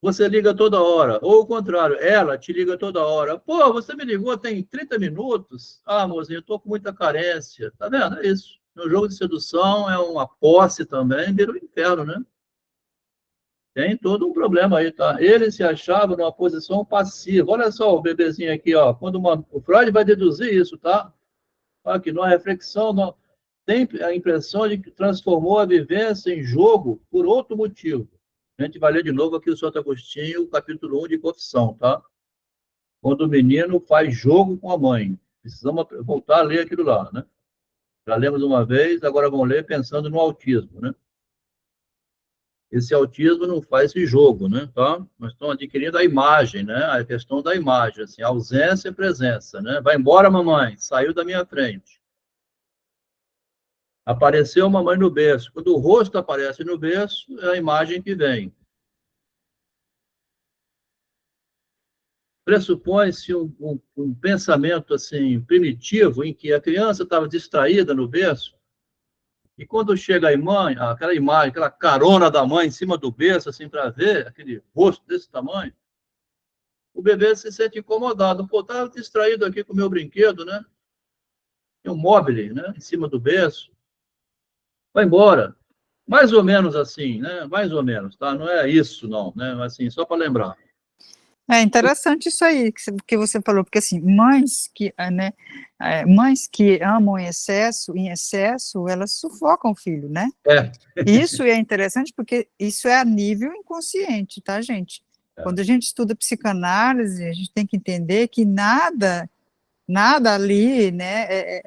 você liga toda hora, ou o contrário, ela te liga toda hora. Pô, você me ligou tem 30 minutos? Ah, mozinho, eu tô com muita carência. Tá vendo? É isso. No jogo de sedução é uma posse também, vira um inferno, né? Tem todo um problema aí, tá? Ele se achava numa posição passiva. Olha só o bebezinho aqui, ó. O Freud vai deduzir isso, tá? Aqui, numa reflexão, tem a impressão de que transformou a vivência em jogo por outro motivo. A gente vai ler de novo aqui o Santo Agostinho, capítulo 1 de Confissão, tá? Quando o menino faz jogo com a mãe. Precisamos voltar a ler aquilo lá, né? Já lemos uma vez, agora vamos ler pensando no autismo, né? Esse autismo não faz esse jogo, né? Tá? Nós estamos adquirindo a imagem, né? A questão da imagem, assim, ausência e presença, né? Vai embora, mamãe, saiu da minha frente. Apareceu a mamãe no berço. Quando o rosto aparece no berço, é a imagem que vem. Pressupõe-se um pensamento assim primitivo em que a criança estava distraída no berço e quando chega a mãe, aquela imagem, aquela carona da mãe em cima do berço assim para ver aquele rosto desse tamanho, o bebê se sente incomodado. Pô, estava distraído aqui com o meu brinquedo, né? Tem um móvel, né? Em cima do berço. Vai embora. Mais ou menos assim, né? Mais ou menos, tá? Não é isso, não, né? Mas assim, só para lembrar. É interessante isso aí que você falou, porque assim, mães que amam em excesso, elas sufocam o filho, né? É. Isso é interessante porque isso é a nível inconsciente, tá, gente? Quando a gente estuda psicanálise, a gente tem que entender que nada ali, né,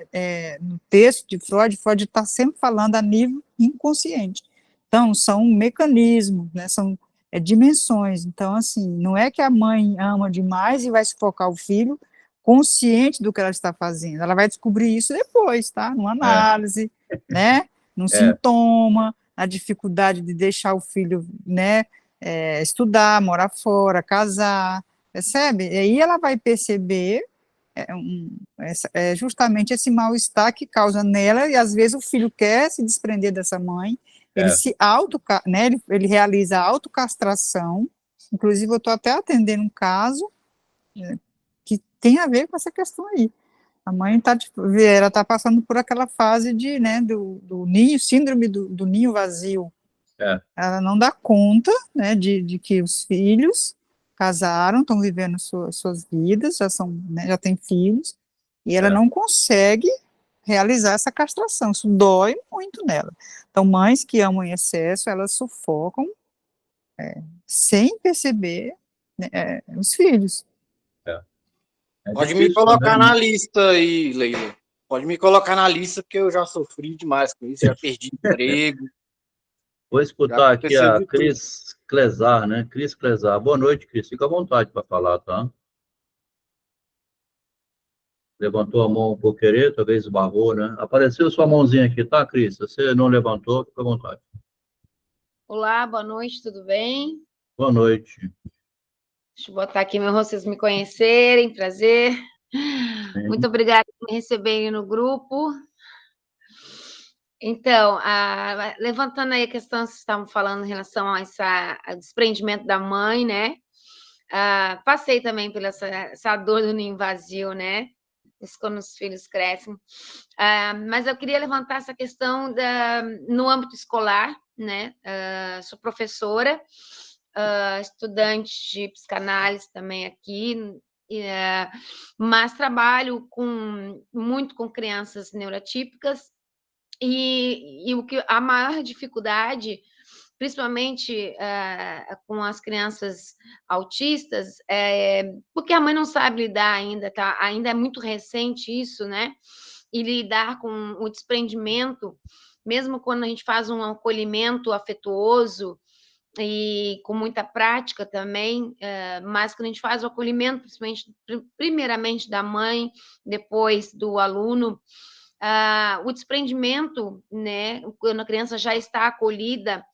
no texto de Freud está sempre falando a nível inconsciente. Então, são mecanismos, né, são dimensões. Então, assim, não é que a mãe ama demais e vai sufocar o filho consciente do que ela está fazendo. Ela vai descobrir isso depois, tá? Numa análise, né, num sintoma, na dificuldade de deixar o filho, né, estudar, morar fora, casar, percebe? E aí ela vai perceber justamente esse mal-estar que causa nela, e às vezes o filho quer se desprender dessa mãe, Ele É. se né, ele realiza a autocastração. Inclusive, eu estou até atendendo um caso que tem a ver com essa questão aí. A mãe ela está passando por aquela fase de, né, do ninho, síndrome do ninho vazio. É. Ela não dá conta, né, de que os filhos casaram, estão vivendo suas vidas, né, já têm filhos, e ela não consegue realizar essa castração. Isso dói muito nela. Então, mães que amam em excesso, elas sufocam sem perceber, né, os filhos. É Pode me difícil colocar também, na né? lista aí, Leila. Pode me colocar na lista, porque eu já sofri demais com isso, já perdi emprego, Vou já escutar aqui aconteceu a de tudo. Cris Clesar, né? Cris Clesar. Boa noite, Cris. Fica à vontade para falar, tá? Levantou a mão por querer, talvez esbarrou, né? Apareceu sua mãozinha aqui, tá, Cris? Se você não levantou, fica à vontade. Olá, boa noite, tudo bem? Boa noite. Deixa eu botar aqui meu rosto, vocês me conhecerem, prazer. Muito obrigada por me receberem no grupo. Então, levantando aí a questão que vocês estavam falando em relação ao desprendimento da mãe, né? Passei também pela essa dor do ninho vazio, né? Isso quando os filhos crescem. Mas eu queria levantar essa questão no âmbito escolar, né? Sou professora, estudante de psicanálise também aqui, mas trabalho muito com crianças neurotípicas e a maior dificuldade, principalmente com as crianças autistas, porque a mãe não sabe lidar ainda, tá? Ainda é muito recente isso, né? E lidar com o desprendimento, mesmo quando a gente faz um acolhimento afetuoso e com muita prática também, mas quando a gente faz o acolhimento, primeiramente da mãe, depois do aluno, o desprendimento, né, quando a criança já está acolhida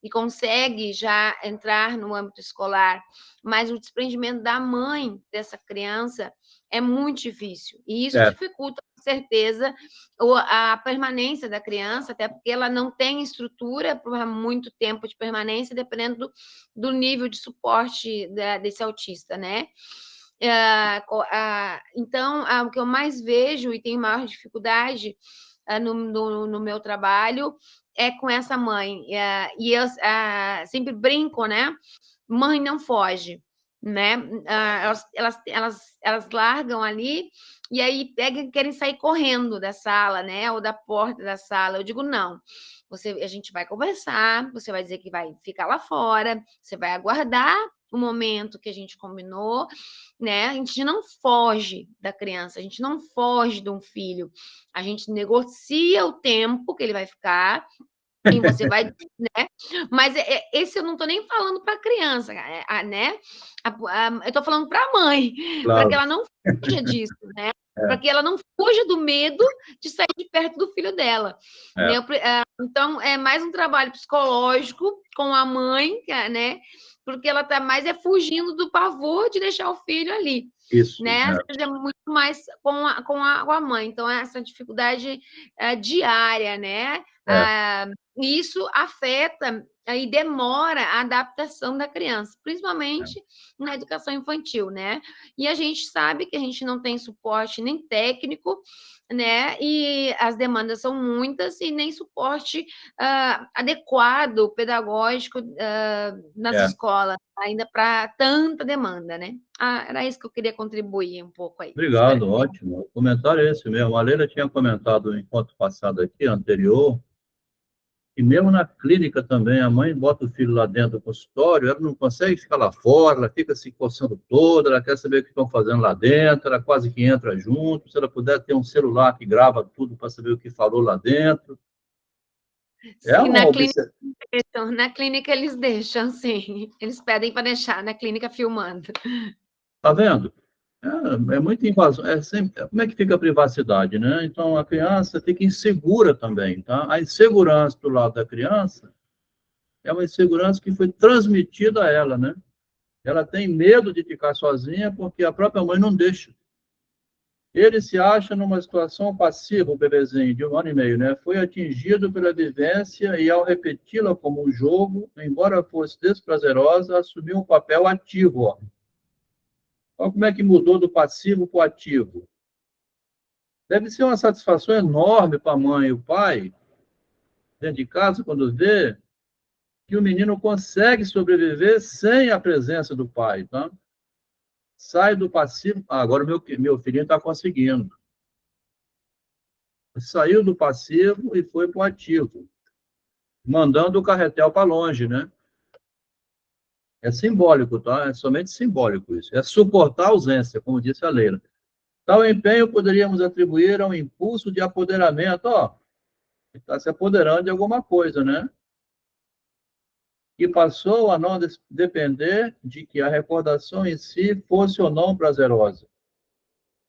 e consegue já entrar no âmbito escolar, mas o desprendimento da mãe dessa criança é muito difícil, e isso dificulta, com certeza, a permanência da criança, até porque ela não tem estrutura para muito tempo de permanência, dependendo do nível de suporte desse autista, né? Então, o que eu mais vejo e tenho maior dificuldade no meu trabalho é com essa mãe. E eu sempre brinco, né? Mãe não foge, né? Elas largam ali e aí querem sair correndo da sala, né? Ou da porta da sala. Eu digo, não. A gente vai conversar, você vai dizer que vai ficar lá fora, você vai aguardar o momento que a gente combinou, né? A gente não foge da criança, a gente não foge de um filho, a gente negocia o tempo que ele vai ficar e você vai, né? Mas esse eu não estou nem falando para a criança, né? Eu estou falando para a mãe, para que ela não fuja disso, né? Para que ela não fuja do medo de sair de perto do filho dela. Né? Então, é mais um trabalho psicológico com a mãe, né? Porque ela está mais fugindo do pavor de deixar o filho ali. Isso. Né? Às vezes é muito mais com a mãe. Então, essa dificuldade diária, né? Isso afeta e demora a adaptação da criança, principalmente na educação infantil, né? E a gente sabe que a gente não tem suporte nem técnico, né? E as demandas são muitas e nem suporte adequado, pedagógico nas escolas, ainda para tanta demanda, né? Era isso que eu queria contribuir um pouco aí. Obrigado, ótimo. O comentário é esse mesmo. A Leila tinha comentado no encontro passado aqui, anterior, e mesmo na clínica também, a mãe bota o filho lá dentro do consultório, ela não consegue ficar lá fora, ela fica se coçando toda, ela quer saber o que estão fazendo lá dentro, ela quase que entra junto, se ela puder ter um celular que grava tudo para saber o que falou lá dentro. Sim, na clínica eles deixam, sim. Eles pedem para deixar na clínica filmando. Tá vendo? É muita invasão. Como é que fica a privacidade, né? Então, a criança fica insegura também, tá? A insegurança do lado da criança é uma insegurança que foi transmitida a ela, né? Ela tem medo de ficar sozinha porque a própria mãe não deixa. Ele se acha numa situação passiva, o bebezinho de 1 ano e meio, né? Foi atingido pela vivência e, ao repeti-la como um jogo, embora fosse desprazerosa, assumiu um papel ativo. Ó. Olha como é que mudou do passivo para o ativo. Deve ser uma satisfação enorme para a mãe e o pai, dentro de casa, quando vê que o menino consegue sobreviver sem a presença do pai, tá? Sai do passivo. Ah, agora meu filhinho está conseguindo. Saiu do passivo e foi para o ativo, mandando o carretel para longe, né? É simbólico, tá? É somente simbólico isso. É suportar a ausência, como disse a Leila. Tal empenho poderíamos atribuir a um impulso de apoderamento, ó, está se apoderando de alguma coisa, né? E passou a não depender de que a recordação em si fosse ou não prazerosa.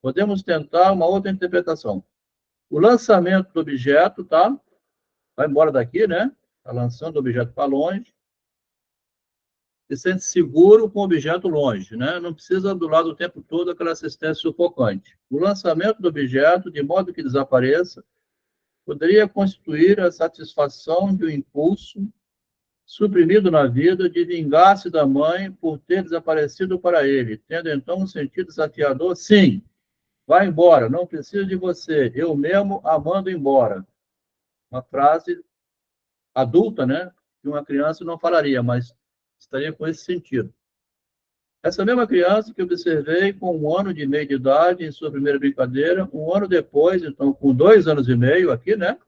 Podemos tentar uma outra interpretação. O lançamento do objeto, tá? Vai embora daqui, né? Está lançando o objeto para longe. Se sente seguro com o objeto longe, né? Não precisa do lado o tempo todo aquela assistência sufocante. O lançamento do objeto, de modo que desapareça, poderia constituir a satisfação de um impulso suprimido na vida de vingar-se da mãe por ter desaparecido para ele, tendo então um sentido desafiador, sim, vai embora, não preciso de você, eu mesmo a mando embora. Uma frase adulta, né, que uma criança não falaria, mas estaria com esse sentido. Essa mesma criança que observei com 1 ano e meio de idade, em sua primeira brincadeira, 1 ano depois, então com 2 anos e meio aqui, né,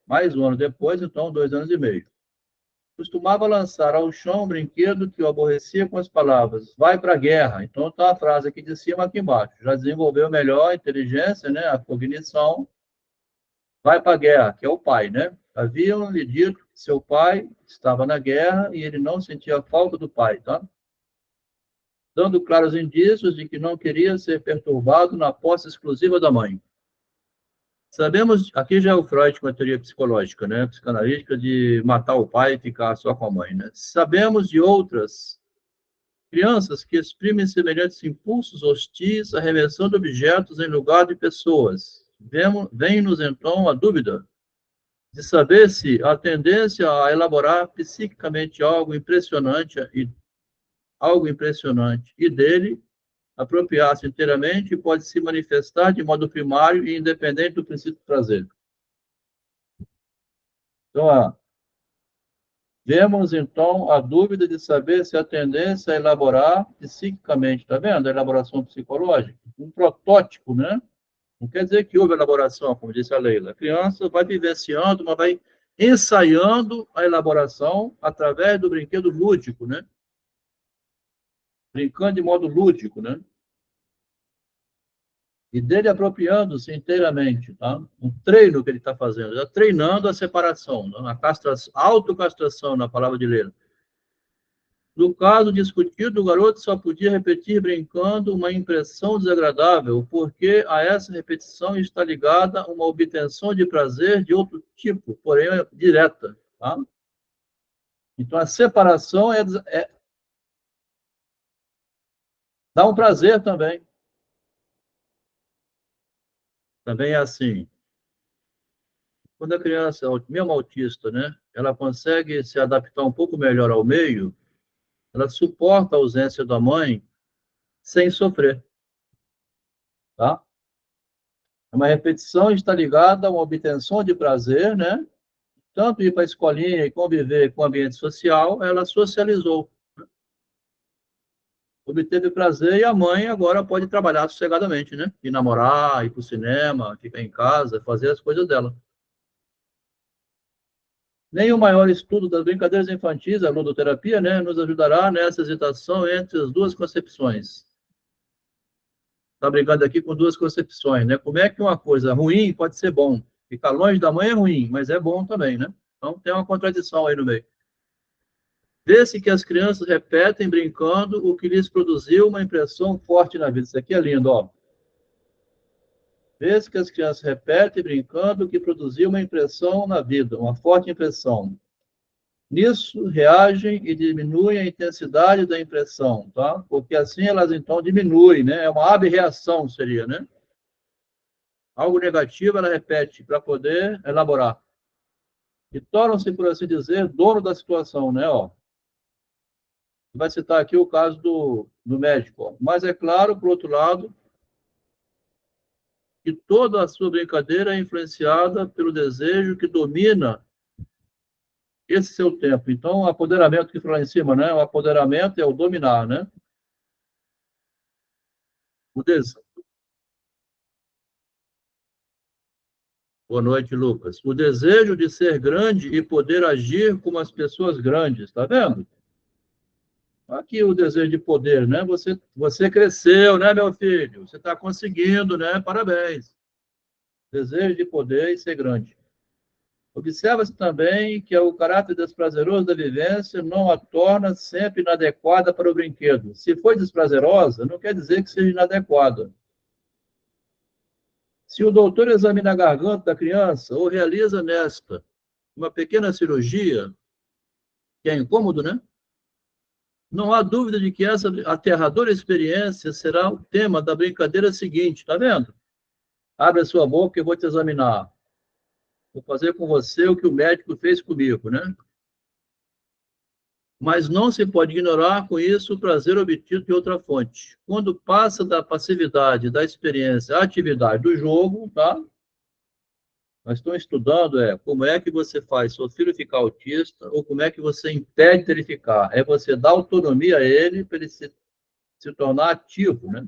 mais 1 ano depois, então 2 anos e meio. Costumava lançar ao chão um brinquedo que o aborrecia com as palavras, vai para a guerra. Então está a frase aqui de cima, aqui embaixo. Já desenvolveu melhor a inteligência, né, a cognição, vai para a guerra, que é o pai, né? Haviam lhe dito que seu pai estava na guerra e ele não sentia falta do pai, tá? Dando claros indícios de que não queria ser perturbado na posse exclusiva da mãe. Sabemos, aqui já é o Freud com a teoria psicológica, né, psicanalítica, de matar o pai e ficar só com a mãe, né? Sabemos de outras crianças que exprimem semelhantes impulsos hostis, arremessando objetos em lugar de pessoas. Vem-nos, então, a dúvida de saber se a tendência a elaborar psiquicamente algo impressionante e dele apropriar-se inteiramente pode se manifestar de modo primário e independente do princípio do prazer. Então, vemos, então, a dúvida de saber se a tendência a elaborar psiquicamente, está vendo? A elaboração psicológica, um protótipo, né? Não quer dizer que houve elaboração, como disse a Leila. A criança vai vivenciando, mas vai ensaiando a elaboração através do brinquedo lúdico, né? Brincando de modo lúdico, né? E dele apropriando-se inteiramente, tá? Um treino que ele está fazendo, já treinando a separação, né? A autocastração, na palavra de Leila. No caso discutido, o garoto só podia repetir brincando uma impressão desagradável, porque a essa repetição está ligada uma obtenção de prazer de outro tipo, porém direta, tá? Então, a separação dá um prazer também. Também é assim. Quando a criança, mesmo autista, né, ela consegue se adaptar um pouco melhor ao meio, ela suporta a ausência da mãe sem sofrer, tá? Uma repetição está ligada a uma obtenção de prazer, né? Tanto ir para a escolinha e conviver com o ambiente social, ela socializou. Obteve prazer e a mãe agora pode trabalhar sossegadamente, né? Ir namorar, ir para o cinema, ficar em casa, fazer as coisas dela. Nem o maior estudo das brincadeiras infantis, a ludoterapia, né, nos ajudará nessa hesitação entre as duas concepções. Está brincando aqui com duas concepções, né? Como é que uma coisa ruim pode ser bom? Ficar longe da mãe é ruim, mas é bom também, né? Então tem uma contradição aí no meio. Vê-se que as crianças repetem brincando o que lhes produziu uma impressão forte na vida. Isso aqui é lindo, ó. Vê-se que as crianças repetem brincando o que produziu uma impressão na vida, uma forte impressão. Nisso, reagem e diminuem a intensidade da impressão, tá? Porque assim elas, então, diminuem, né? É uma abreação, seria, né? Algo negativo, ela repete para poder elaborar. E tornam-se, por assim dizer, dono da situação, né? Ó, vai citar aqui o caso do médico. Ó. Mas é claro, por outro lado, que toda a sua brincadeira é influenciada pelo desejo que domina esse seu tempo. Então, o apoderamento que foi lá em cima, né? O apoderamento é o dominar, né? O des... Boa noite, Lucas. O desejo de ser grande e poder agir como as pessoas grandes, tá vendo? Aqui o desejo de poder, né? Você cresceu, né, meu filho? Você está conseguindo, né? Parabéns. Desejo de poder e ser grande. Observa-se também que o caráter desprazeroso da vivência não a torna sempre inadequada para o brinquedo. Se foi desprazerosa, não quer dizer que seja inadequada. Se o doutor examina a garganta da criança ou realiza nesta uma pequena cirurgia, que é incômodo, né? Não há dúvida de que essa aterradora experiência será o tema da brincadeira seguinte, tá vendo? Abre a sua boca e eu vou te examinar. Vou fazer com você o que o médico fez comigo, né? Mas não se pode ignorar com isso o prazer obtido de outra fonte. Quando passa da passividade da experiência à atividade do jogo, tá? Nós estamos estudando como é que você faz seu filho ficar autista ou como é que você impede ele ficar. É você dar autonomia a ele para ele se tornar ativo, né?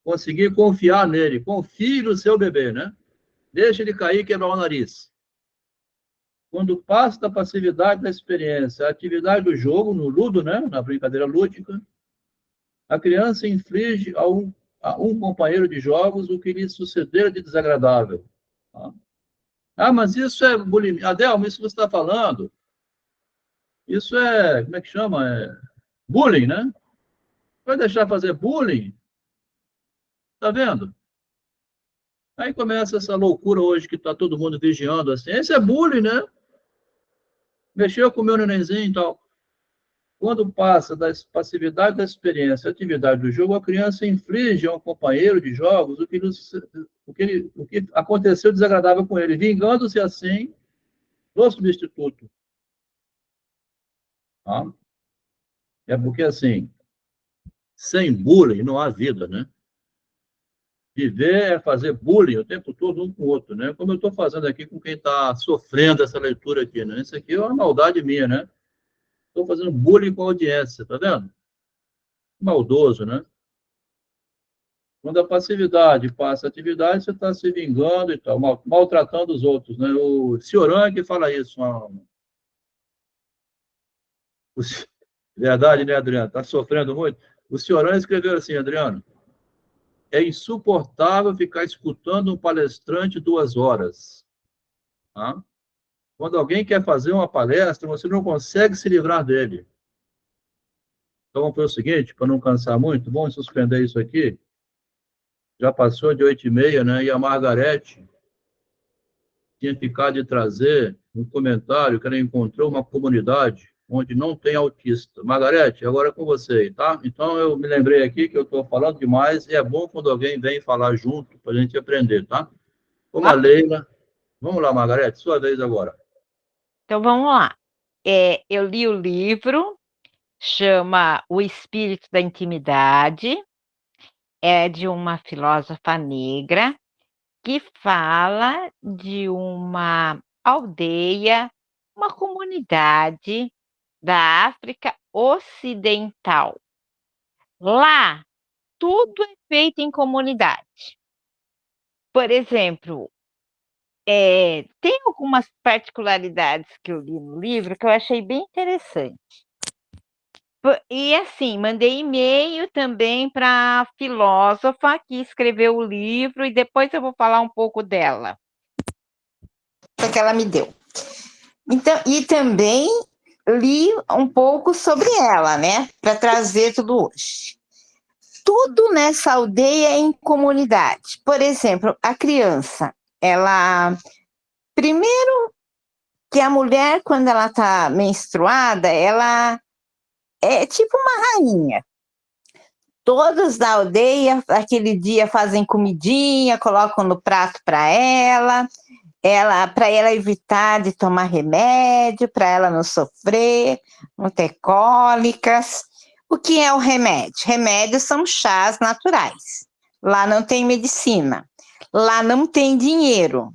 Conseguir confiar nele. Confie no seu bebê, né? Deixa ele cair e quebrar o nariz. Quando passa da passividade da experiência, a atividade do jogo, no ludo, né? Na brincadeira lúdica, a criança inflige a um companheiro de jogos o que lhe suceder de desagradável. Tá? Ah, mas isso é bulimia. Adelmo, isso que você está falando, isso é, como é que chama? Bullying, né? Vai deixar fazer bullying? Tá vendo? Aí começa essa loucura hoje que está todo mundo vigiando assim. Esse é bullying, né? Mexeu com o meu nenenzinho e tal. Quando passa da passividade da experiência à atividade do jogo, a criança inflige a um companheiro de jogos o que aconteceu desagradável com ele, vingando-se assim do substituto. Tá? É porque, assim, sem bullying não há vida, né? Viver é fazer bullying o tempo todo um com o outro, né? Como eu estou fazendo aqui com quem está sofrendo essa leitura aqui, né? Isso aqui é uma maldade minha, né? Estou fazendo bullying com a audiência, tá vendo? Maldoso, né? Quando a passividade passa a atividade, você está se vingando e tal, maltratando os outros, né? O Cioran que fala isso. Verdade, né, Adriano? Está sofrendo muito. O Cioran escreveu assim, Adriano, é insuportável ficar escutando um palestrante 2 horas. Tá? Quando alguém quer fazer uma palestra, você não consegue se livrar dele. Então, vamos fazer o seguinte, para não cansar muito, vamos suspender isso aqui. Já passou de 8h30, né? E a Margarete tinha ficado de trazer um comentário que ela encontrou uma comunidade onde não tem autista. Margarete, agora é com você, tá? Então, eu me lembrei aqui que eu estou falando demais e é bom quando alguém vem falar junto para a gente aprender, tá? Como a Leila. Vamos lá, Margarete, sua vez agora. Então vamos lá. Eu li o livro, chama O Espírito da Intimidade, é de uma filósofa negra que fala de uma aldeia, uma comunidade da África Ocidental. Lá, tudo é feito em comunidade. Por exemplo, tem algumas particularidades que eu li no livro que eu achei bem interessante. E assim, mandei e-mail também para a filósofa que escreveu o livro e depois eu vou falar um pouco dela. Que ela me deu. Então, e também li um pouco sobre ela, né? Para trazer tudo hoje. Tudo nessa aldeia é em comunidade. Por exemplo, a criança, ela primeiro que a mulher, quando ela está menstruada, ela é tipo uma rainha. Todos da aldeia, aquele dia, fazem comidinha, colocam no prato para ela evitar de tomar remédio, para ela não sofrer, não ter cólicas. O que é o remédio? Remédios são chás naturais. Lá não tem medicina, lá não tem dinheiro,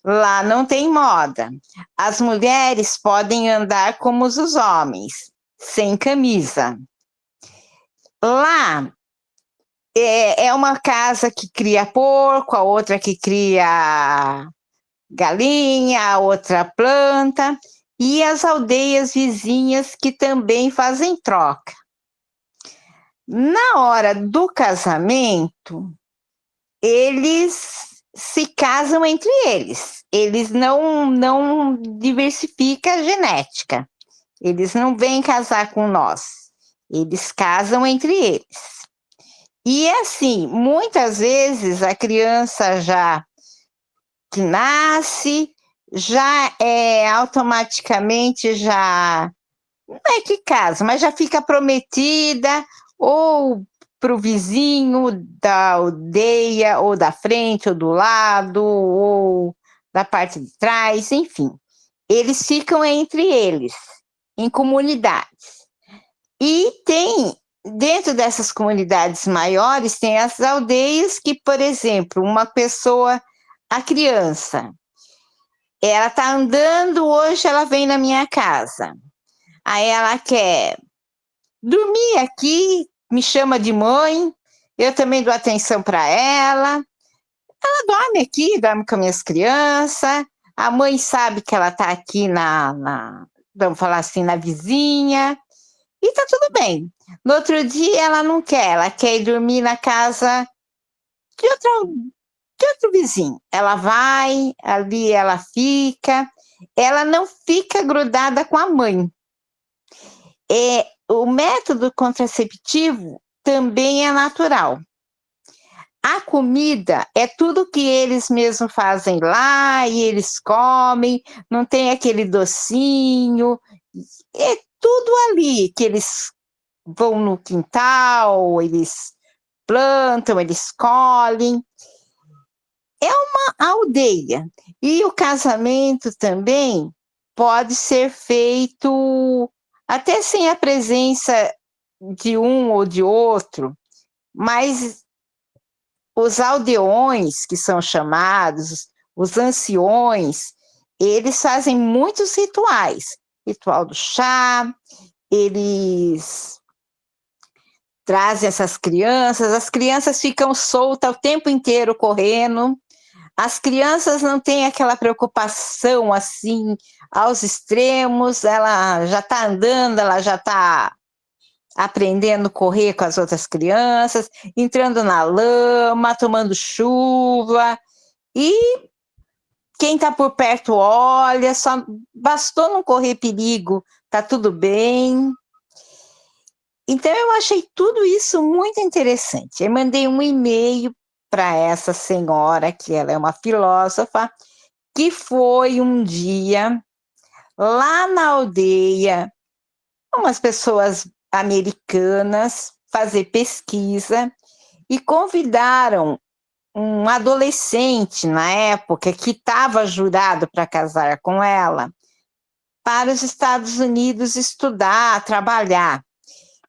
lá não tem moda. As mulheres podem andar como os homens, sem camisa. Lá é uma casa que cria porco, a outra que cria galinha, a outra planta, e as aldeias vizinhas que também fazem troca. Na hora do casamento, eles se casam entre eles não diversificam a genética, eles não vêm casar com nós, eles casam entre eles. E assim, muitas vezes a criança já que nasce, já automaticamente já, não é que casa, mas já fica prometida ou para o vizinho da aldeia, ou da frente, ou do lado, ou da parte de trás, enfim. Eles ficam entre eles, em comunidades. E tem, dentro dessas comunidades maiores, tem as aldeias que, por exemplo, uma pessoa, a criança, ela está andando, hoje ela vem na minha casa. Aí ela quer dormir aqui, me chama de mãe, eu também dou atenção para ela. Ela dorme aqui, dorme com as minhas crianças, a mãe sabe que ela está aqui vamos falar assim, na vizinha, e tá tudo bem. No outro dia ela não quer, ela quer ir dormir na casa de outro vizinho. Ela vai, ali ela fica, ela não fica grudada com a mãe. O método contraceptivo também é natural. A comida é tudo que eles mesmos fazem lá e eles comem, não tem aquele docinho, é tudo ali que eles vão no quintal, eles plantam, eles colhem. É uma aldeia. E o casamento também pode ser feito até sem a presença de um ou de outro, mas os aldeões, que são chamados, os anciões, eles fazem muitos rituais. Ritual do chá, eles trazem essas crianças, as crianças ficam soltas o tempo inteiro correndo, as crianças não têm aquela preocupação assim aos extremos, ela já está andando, ela já está aprendendo a correr com as outras crianças, entrando na lama, tomando chuva, e quem está por perto olha, só bastou não correr perigo, tá tudo bem. Então eu achei tudo isso muito interessante. Eu mandei um e-mail para essa senhora, que ela é uma filósofa, que foi um dia lá na aldeia, umas pessoas americanas fazer pesquisa e convidaram um adolescente na época que estava jurado para casar com ela para os Estados Unidos estudar, trabalhar.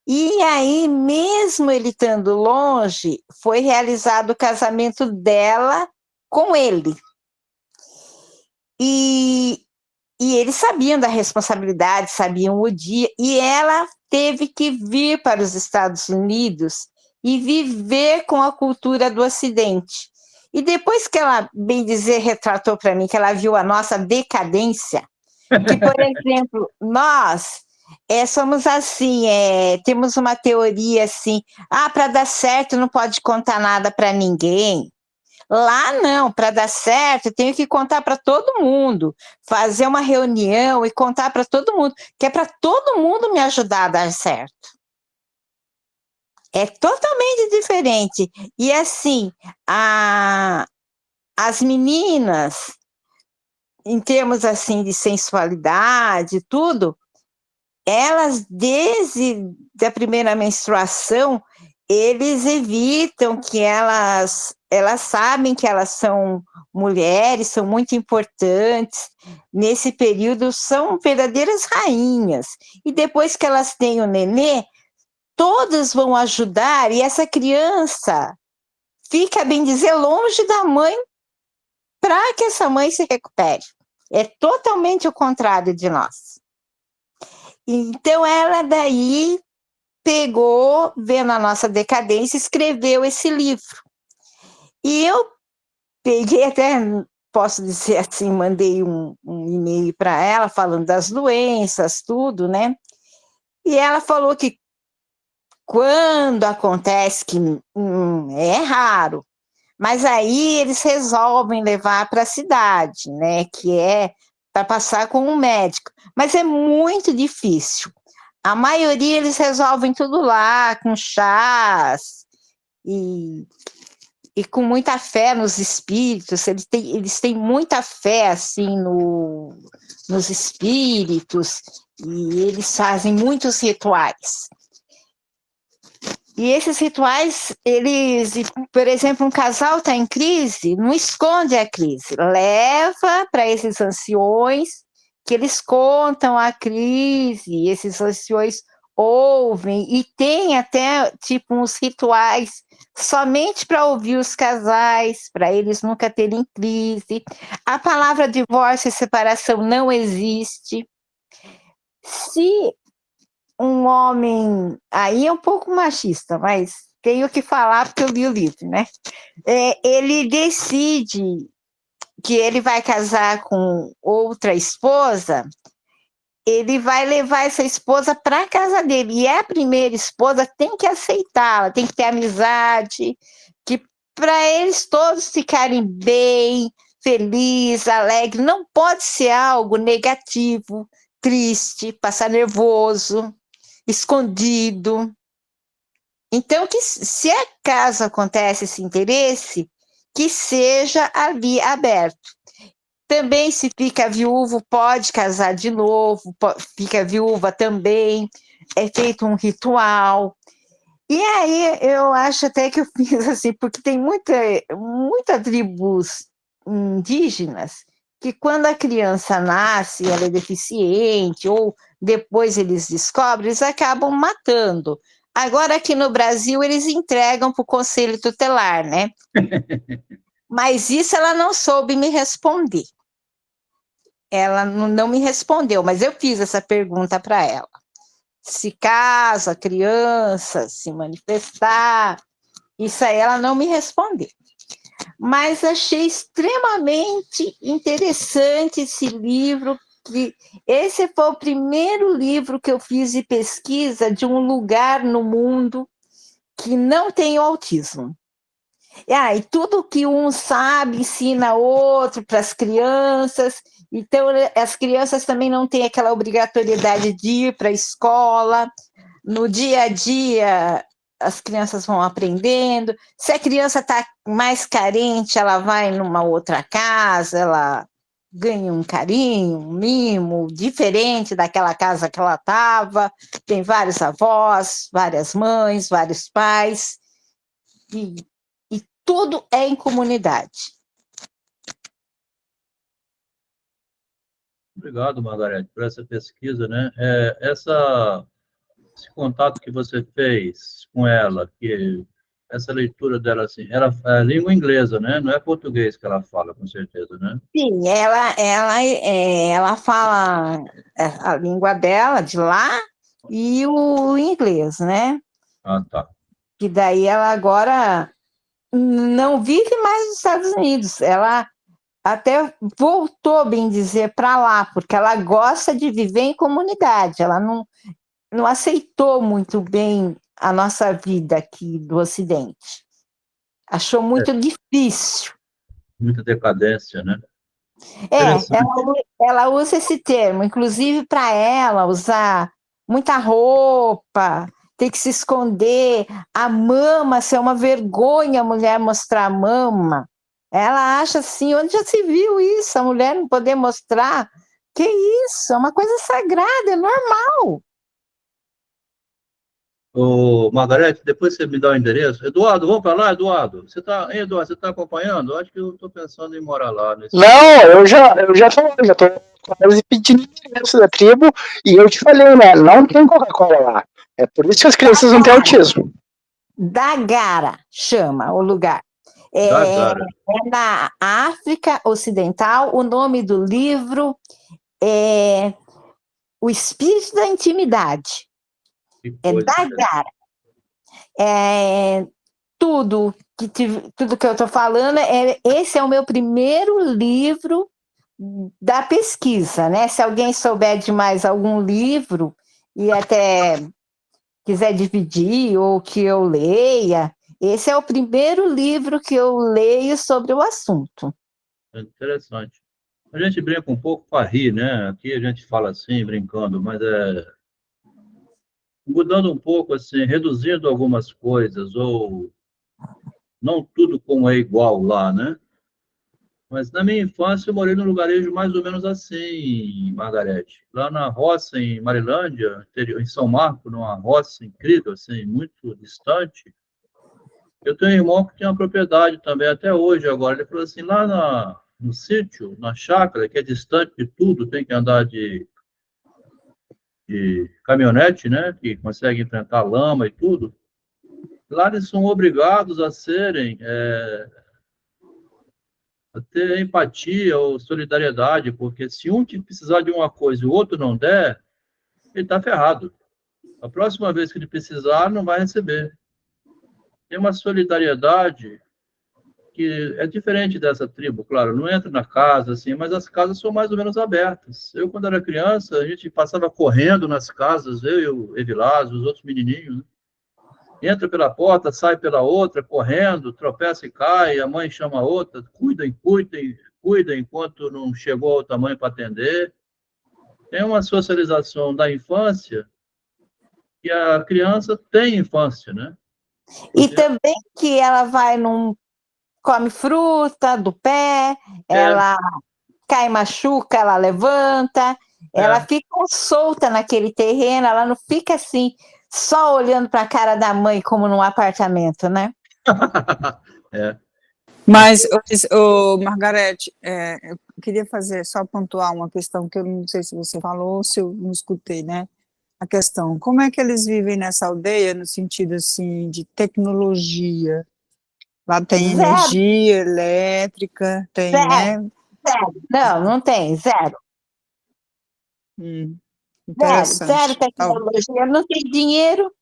E aí, mesmo ele estando longe, foi realizado o casamento dela com ele. E eles sabiam da responsabilidade, sabiam o dia, e ela teve que vir para os Estados Unidos e viver com a cultura do Ocidente. E depois que ela, bem dizer, retratou para mim, que ela viu a nossa decadência, que, por exemplo, nós somos assim, temos uma teoria assim, para dar certo não pode contar nada para ninguém. Lá não, para dar certo, eu tenho que contar para todo mundo, fazer uma reunião e contar para todo mundo, que é para todo mundo me ajudar a dar certo. É totalmente diferente. E assim, as meninas, em termos assim de sensualidade e tudo, elas, desde a primeira menstruação, eles evitam que elas sabem que elas são mulheres, são muito importantes, nesse período são verdadeiras rainhas, e depois que elas têm o nenê, todas vão ajudar, e essa criança fica, bem dizer, longe da mãe, para que essa mãe se recupere. É totalmente o contrário de nós. Então, ela daí pegou, vendo a nossa decadência, escreveu esse livro. E eu peguei até, posso dizer assim, mandei um e-mail para ela, falando das doenças, tudo, né? E ela falou que quando acontece, que é raro, mas aí eles resolvem levar para a cidade, né? Que é para passar com um médico. Mas é muito difícil. A maioria eles resolvem tudo lá, com chás e com muita fé nos espíritos. Eles têm muita fé assim nos espíritos, e eles fazem muitos rituais. E esses rituais, por exemplo, um casal está em crise, não esconde a crise, leva para esses anciões, que eles contam a crise, esses anciões ouvem, e tem até tipo uns rituais somente para ouvir os casais, para eles nunca terem crise. A palavra divórcio e separação não existe. Se um homem, aí é um pouco machista, mas tenho que falar porque eu li o livro, né? Ele decide que ele vai casar com outra esposa, ele vai levar essa esposa para a casa dele, e a primeira esposa tem que aceitá-la, tem que ter amizade, que para eles todos ficarem bem, felizes, alegres, não pode ser algo negativo, triste, passar nervoso, escondido. Então, que se acaso acontece esse interesse, que seja ali aberto. Também, se fica viúvo, pode casar de novo, fica viúva também, é feito um ritual. E aí, eu acho até que eu fiz assim, porque tem muita tribos indígenas que quando a criança nasce, ela é deficiente, ou depois eles descobrem, eles acabam matando. Agora, aqui no Brasil, eles entregam para o Conselho Tutelar, né? Mas isso ela não soube me responder. Ela não me respondeu, mas eu fiz essa pergunta para ela. Se caso a criança se manifestar, isso aí ela não me respondeu. Mas achei extremamente interessante esse livro, que esse foi o primeiro livro que eu fiz de pesquisa de um lugar no mundo que não tem autismo. E tudo que um sabe ensina outro para as crianças, então as crianças também não têm aquela obrigatoriedade de ir para a escola, no dia a dia as crianças vão aprendendo, se a criança está mais carente, ela vai numa outra casa, ela ganha um carinho, um mimo, diferente daquela casa que ela estava, tem vários avós, várias mães, vários pais, e tudo é em comunidade. Obrigado, Margarete, por essa pesquisa, né? Esse contato que você fez com ela, essa leitura dela, assim, é língua inglesa, né? Não é português que ela fala, com certeza, né? Sim, ela fala a língua dela, de lá, e o inglês, né? Ah, tá. Que daí ela agora não vive mais nos Estados Unidos, ela até voltou, bem dizer, para lá, porque ela gosta de viver em comunidade, ela não aceitou muito bem a nossa vida aqui do Ocidente. Achou muito difícil. Muita decadência, né? Ela usa esse termo, inclusive para ela usar muita roupa, ter que se esconder, a mama ser uma vergonha a mulher mostrar a mama. Ela acha assim, onde já se viu isso? A mulher não poder mostrar? Que isso? É uma coisa sagrada, é normal. Ô, Margarete, depois você me dá o endereço. Eduardo, vamos para lá, Eduardo? Eduardo, você está acompanhando? Eu acho que eu estou pensando em morar lá. Não, eu já tô quase pedindo endereço da tribo, e eu te falei, né? Não tem Coca-Cola lá. É por isso que as crianças não têm autismo. Dagara chama o lugar. Da É, cara. é na África Ocidental. O nome do livro é O Espírito da Intimidade. Que É coisa. Dagara. Tudo que eu estou falando, esse é o meu primeiro livro da pesquisa, né? Se alguém souber de mais algum livro e até quiser dividir ou que eu leia, esse é o primeiro livro que eu leio sobre o assunto. É interessante. A gente brinca um pouco para rir, né? Aqui a gente fala assim, brincando, mas mudando um pouco, assim, reduzindo algumas coisas, ou não tudo como é igual lá, né? Mas na minha infância eu morei num lugarejo mais ou menos assim, Margarete. Lá na roça, em Marilândia, em São Marco, numa roça incrível, assim, muito distante. Eu tenho um irmão que tem uma propriedade também, até hoje agora. Ele falou assim, lá no sítio, na chácara, que é distante de tudo, tem que andar de caminhonete, né? Que consegue enfrentar lama e tudo. Lá eles são obrigados a ter empatia ou solidariedade, porque se um precisar de uma coisa e o outro não der, ele está ferrado. A próxima vez que ele precisar, não vai receber. Tem uma solidariedade que é diferente dessa tribo, claro, não entra na casa, assim, mas as casas são mais ou menos abertas. Eu, quando era criança, a gente passava correndo nas casas, eu e o Evilásio, os outros menininhos, né? Entra pela porta, sai pela outra, correndo, tropeça e cai, a mãe chama a outra, cuida enquanto não chegou ao tamanho para atender. Tem uma socialização da infância que a criança tem infância, né? E também que ela come fruta do pé, ela cai, machuca, ela levanta, ela fica solta naquele terreno, ela não fica assim, só olhando para a cara da mãe como num apartamento, né? Mas, Margarete, eu queria só pontuar uma questão que eu não sei se você falou ou se eu não escutei, né? A questão, como é que eles vivem nessa aldeia no sentido, assim, de tecnologia? Lá tem Zero. energia elétrica, tem, Zero. né? Zero. Não tem, zero. Interessante. Zero tecnologia, não tem dinheiro,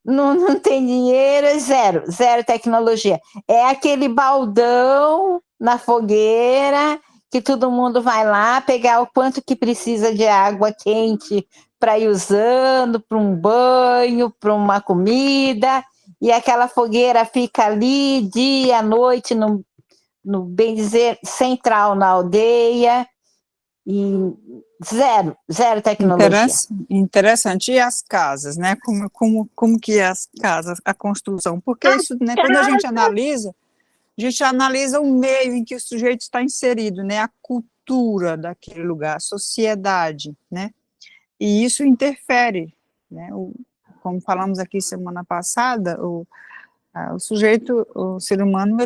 não tem dinheiro, é zero tecnologia. É aquele baldão na fogueira que todo mundo vai lá pegar o quanto que precisa de água quente para ir usando, para um banho, para uma comida, e aquela fogueira fica ali dia, noite, no bem dizer, central na aldeia, e zero tecnologia. Interessante. E as casas, né? Como que é as casas, a construção? Porque isso, né, quando a gente analisa o meio em que o sujeito está inserido, né? A cultura daquele lugar, a sociedade, né? E isso interfere, né? Como falamos aqui semana passada, o sujeito, o ser humano,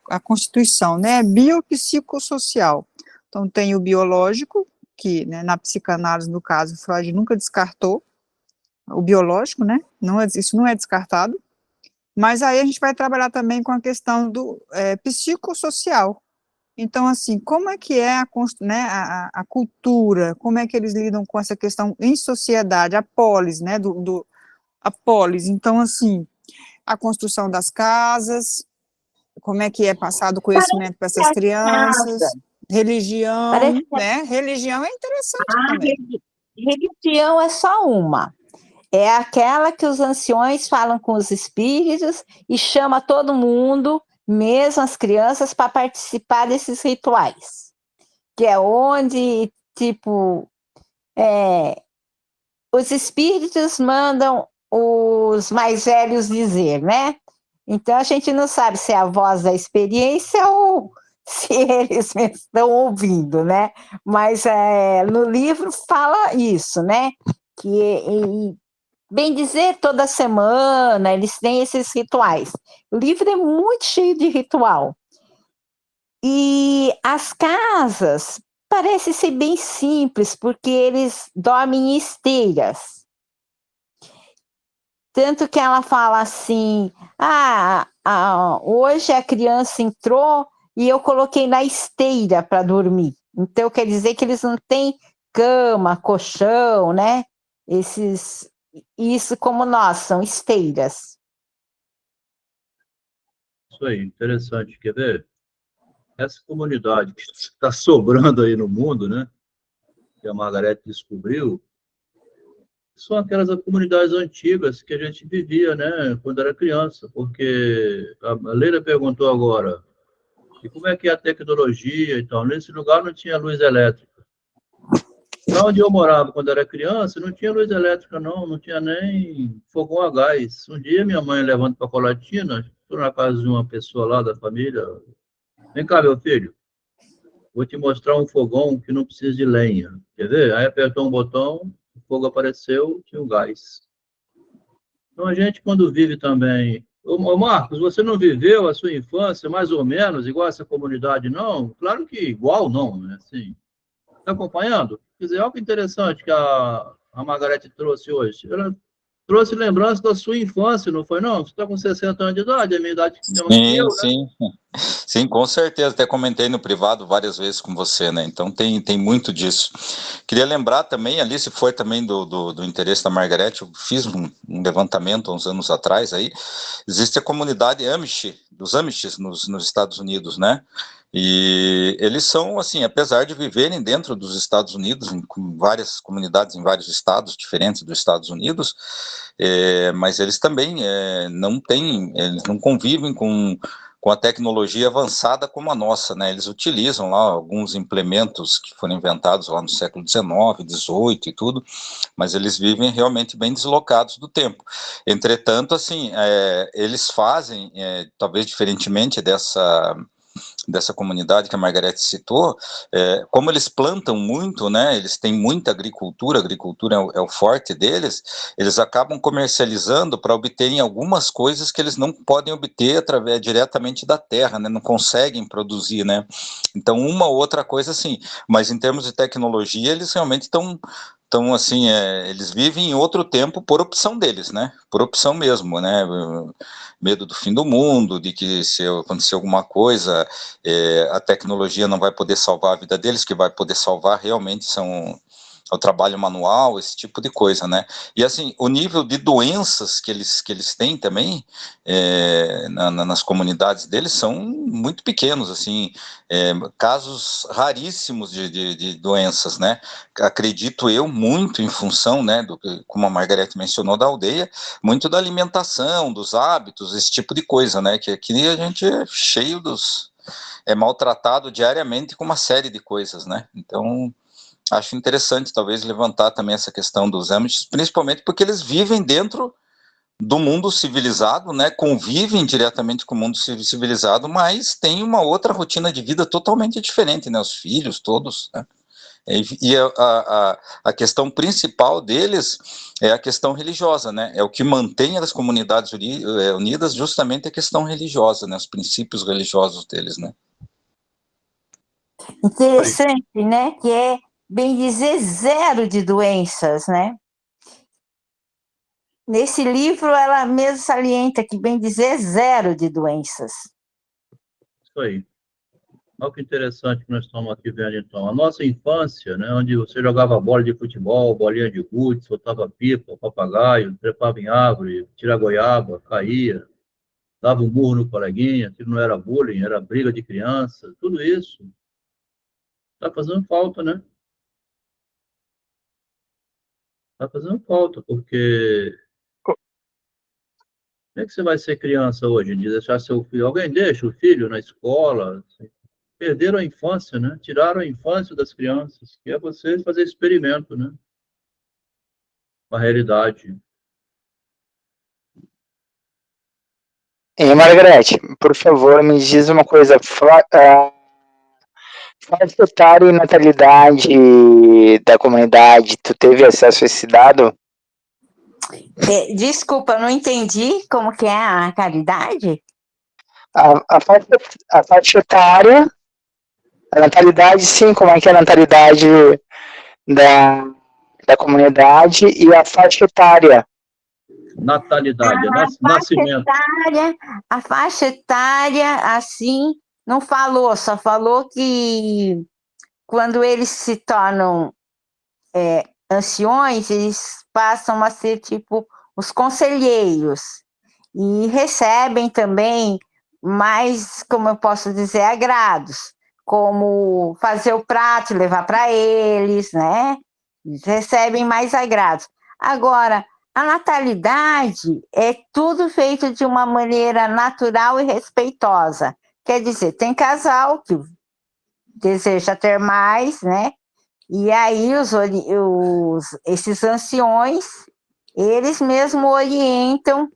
a constituição, né? É biopsicossocial. Então, tem o biológico, que, né, na psicanálise, no caso, Freud nunca descartou o biológico, né? Isso não é descartado. Mas aí a gente vai trabalhar também com a questão do psicossocial. Então, assim, como é que é a cultura, como é que eles lidam com essa questão em sociedade, a polis, né? A polis. Então, assim, a construção das casas, como é que é passado o conhecimento para essas crianças, religião, né? Religião é interessante também. Religião é só uma. É aquela que os anciões falam com os espíritos e chama todo mundo, mesmo as crianças, para participar desses rituais. Que é onde, tipo, os espíritos mandam os mais velhos dizer, né? Então a gente não sabe se é a voz da experiência ou se eles me estão ouvindo, né? Mas no livro fala isso, né? Que, bem dizer, toda semana eles têm esses rituais. O livro é muito cheio de ritual. E as casas parecem ser bem simples, porque eles dormem em esteiras. Tanto que ela fala assim, hoje a criança entrou e eu coloquei na esteira para dormir. Então, quer dizer que eles não têm cama, colchão, né? Isso como nós, são esteiras. Isso aí, interessante. Quer ver? Essa comunidade que está sobrando aí no mundo, né? Que a Margarete descobriu, são aquelas comunidades antigas que a gente vivia, né? Quando era criança. Porque a Leila perguntou agora, e como é que é a tecnologia e tal? Nesse lugar não tinha luz elétrica. Lá onde eu morava quando era criança, não tinha luz elétrica, não tinha nem fogão a gás. Um dia minha mãe levando para Colatina, estou na casa de uma pessoa lá da família. Vem cá, meu filho, vou te mostrar um fogão que não precisa de lenha. Quer ver? Aí apertou um botão, o fogo apareceu, tinha o gás. Então a gente, quando vive também. Ô Marcos, você não viveu a sua infância mais ou menos igual essa comunidade, não? Claro que igual não, né? Assim, está acompanhando? Quer dizer, algo interessante que a Margarete trouxe hoje. Ela trouxe lembrança da sua infância, não foi, não? Você está com 60 anos de idade, a minha idade mesmo que eu, né? Sim. Sim, com certeza. Até comentei no privado várias vezes com você, né? Então tem muito disso. Queria lembrar também, ali, se foi também do interesse da Margarete, eu fiz um levantamento há uns anos atrás aí. Existe a comunidade Amish, dos Amishes nos Estados Unidos, né? E eles são, assim, apesar de viverem dentro dos Estados Unidos, em várias comunidades em vários estados diferentes dos Estados Unidos, mas eles também eles não convivem com a tecnologia avançada como a nossa, né? Eles utilizam lá alguns implementos que foram inventados lá no século XIX, XVIII e tudo, mas eles vivem realmente bem deslocados do tempo. Entretanto, assim, eles fazem, talvez diferentemente dessa comunidade que a Margarete citou, como eles plantam muito, né, eles têm muita agricultura, a agricultura é o forte deles, eles acabam comercializando para obterem algumas coisas que eles não podem obter diretamente da terra, né, não conseguem produzir, né, então uma ou outra coisa assim, mas em termos de tecnologia eles realmente estão assim, eles vivem em outro tempo por opção deles, né? Por opção mesmo, né? Medo do fim do mundo, de que se acontecer alguma coisa, a tecnologia não vai poder salvar a vida deles, que vai poder salvar realmente o trabalho manual, esse tipo de coisa, né? E assim, o nível de doenças que eles têm também nas comunidades deles são muito pequenos, assim, casos raríssimos de doenças, né? Acredito eu, muito em função, né, como a Margarete mencionou, da aldeia, muito da alimentação, dos hábitos, esse tipo de coisa, né? Que aqui a gente é cheio maltratado diariamente com uma série de coisas, né? Então acho interessante, talvez, levantar também essa questão dos Amish, principalmente porque eles vivem dentro do mundo civilizado, né, convivem diretamente com o mundo civilizado, mas tem uma outra rotina de vida totalmente diferente, né, os filhos todos, né, e a questão principal deles é a questão religiosa, né, é o que mantém as comunidades unidas, justamente a questão religiosa, né, os princípios religiosos deles, né. Interessante, né? Que é, bem dizer, zero de doenças, né? Nesse livro, ela mesmo salienta que, bem dizer, zero de doenças. Isso aí. Olha que interessante que nós estamos aqui vendo, então. A nossa infância, né, onde você jogava bola de futebol, bolinha de gude, soltava pipa, papagaio, trepava em árvore, tira goiaba, caía, dava um murro no coleguinha, aquilo não era bullying, era briga de criança, tudo isso está fazendo falta, né? Está fazendo falta, porque como é que você vai ser criança hoje, de deixar seu filho? Alguém deixa o filho na escola? Assim, perderam a infância, né? Tiraram a infância das crianças, que é você fazer experimento, né? Com a realidade. Margarete, por favor, me diz uma coisa. faixa etária e natalidade da comunidade, tu teve acesso a esse dado? Desculpa, eu não entendi como que é a caridade. A faixa etária, a natalidade, sim, como é que é a natalidade da comunidade e a faixa etária. Natalidade, nascimento. A faixa etária, assim, não falou, só falou que quando eles se tornam anciões, eles passam a ser tipo os conselheiros e recebem também mais, como eu posso dizer, agrados, como fazer o prato e levar para eles, né? Eles recebem mais agrados. Agora, a natalidade é tudo feito de uma maneira natural e respeitosa. Quer dizer, tem casal que deseja ter mais, né? E aí esses anciões, eles mesmo orientam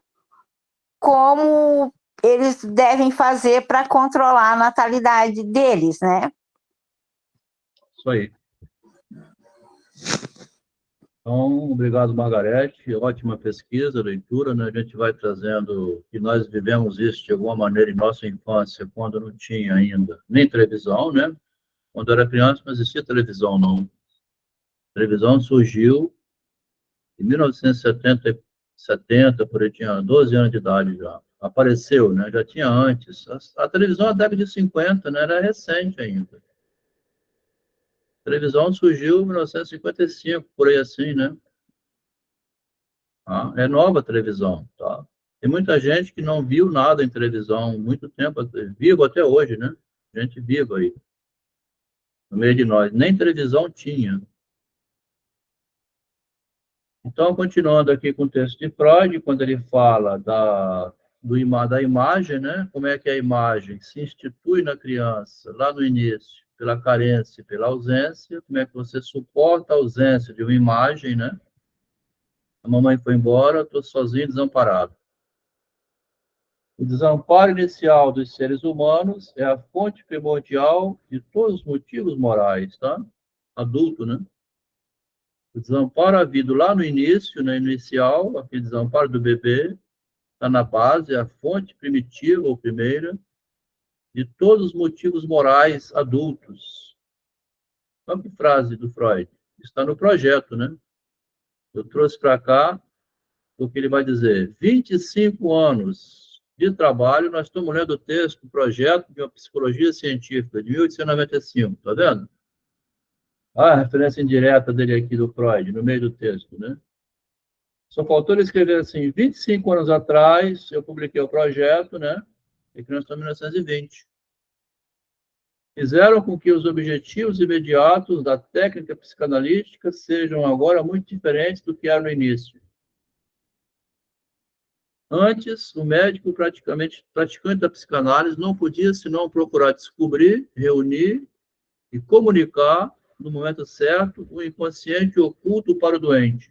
como eles devem fazer para controlar a natalidade deles, né? Isso aí. Então, obrigado, Margarete. Ótima pesquisa, leitura, né? A gente vai trazendo que nós vivemos isso de alguma maneira em nossa infância, quando não tinha ainda nem televisão, né? Quando era criança, não existia televisão, não. A televisão surgiu em 1970, por aí, tinha 12 anos de idade já. Apareceu, né? Já tinha antes. A televisão, na década de 50, né? Era recente ainda. A televisão surgiu em 1955, por aí assim, né? Tá? É nova a televisão, tá? Tem muita gente que não viu nada em televisão muito tempo, vivo até hoje, né? Gente viva aí, no meio de nós. Nem televisão tinha. Então, continuando aqui com o texto de Freud, quando ele fala da imagem, né? Como é que a imagem se institui na criança, lá no início, pela carência e pela ausência, como é que você suporta a ausência de uma imagem, né? A mamãe foi embora, estou sozinho, desamparado. O desamparo inicial dos seres humanos é a fonte primordial de todos os motivos morais, tá? Adulto, né? O desamparo havido lá no início, né, inicial, aquele desamparo do bebê, está na base, é a fonte primitiva ou primeira de todos os motivos morais adultos. Olha que frase do Freud. Está no projeto, né? Eu trouxe para cá o que ele vai dizer. 25 anos de trabalho, nós estamos lendo o texto, o projeto de uma psicologia científica, de 1895, está vendo? A referência indireta dele aqui do Freud, no meio do texto, né? Só faltou ele escrever assim, 25 anos atrás, eu publiquei o projeto, né? E que nós estamos em 1920. Fizeram com que os objetivos imediatos da técnica psicanalítica sejam agora muito diferentes do que era no início. Antes, o médico praticante da psicanálise não podia senão procurar descobrir, reunir e comunicar, no momento certo, o inconsciente oculto para o doente.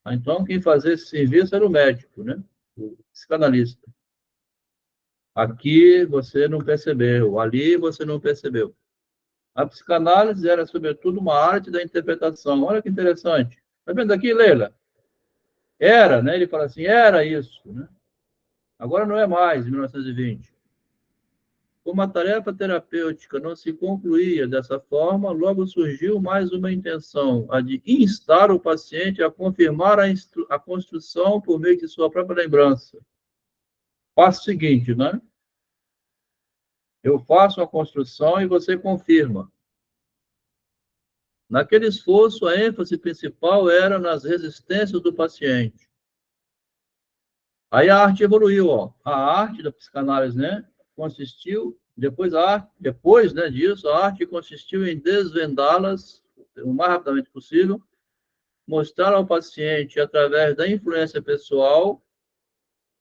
Então, quem fazia esse serviço era o médico, né? O psicanalista. Aqui você não percebeu, ali você não percebeu. A psicanálise era, sobretudo, uma arte da interpretação. Olha que interessante. Está vendo aqui, Leila? Era, né? Ele fala assim, era isso, né? Agora não é mais, em 1920. Como a tarefa terapêutica não se concluía dessa forma, logo surgiu mais uma intenção, a de instar o paciente a confirmar a construção por meio de sua própria lembrança. Passo seguinte, né? Eu faço a construção e você confirma. Naquele esforço, a ênfase principal era nas resistências do paciente. Aí a arte evoluiu, ó. A arte da psicanálise, né, consistiu, depois, né, disso, a arte consistiu em desvendá-las o mais rapidamente possível, mostrar ao paciente, através da influência pessoal,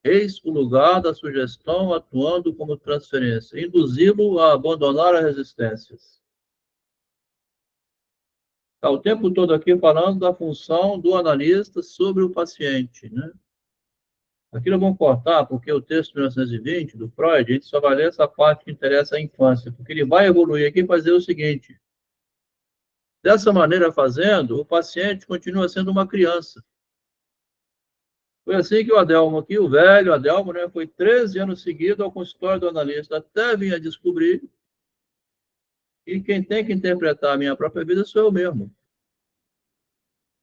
eis o lugar da sugestão atuando como transferência, induzi-lo a abandonar as resistências. Está o tempo todo aqui falando da função do analista sobre o paciente, né? Aquilo vamos cortar, porque o texto 1920 do Freud, a gente só vai ler essa parte que interessa à infância, porque ele vai evoluir aqui e fazer o seguinte. Dessa maneira fazendo, o paciente continua sendo uma criança. Foi assim que o Adelmo aqui, o velho Adelmo, né, foi 13 anos seguidos ao consultório do analista, até vir a descobrir que quem tem que interpretar a minha própria vida sou eu mesmo.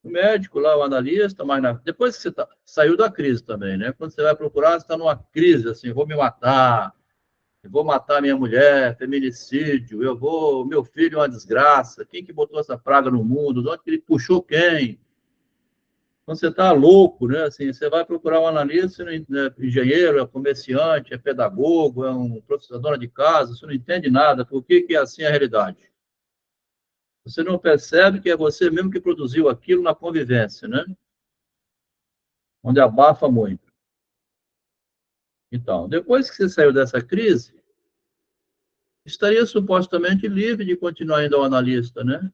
O médico lá, o analista, mas depois que você saiu da crise também, né? Quando você vai procurar, você está numa crise, assim, vou me matar, eu vou matar minha mulher, feminicídio, meu filho é uma desgraça, quem que botou essa praga no mundo, de onde que ele puxou quem? Quando você está louco, né? Assim, você vai procurar um analista, é engenheiro, é comerciante, é pedagogo, é um professor dona de casa, você não entende nada, por que é assim a realidade? Você não percebe que é você mesmo que produziu aquilo na convivência, né? Onde abafa muito. Então, depois que você saiu dessa crise, estaria supostamente livre de continuar indo ao analista, né?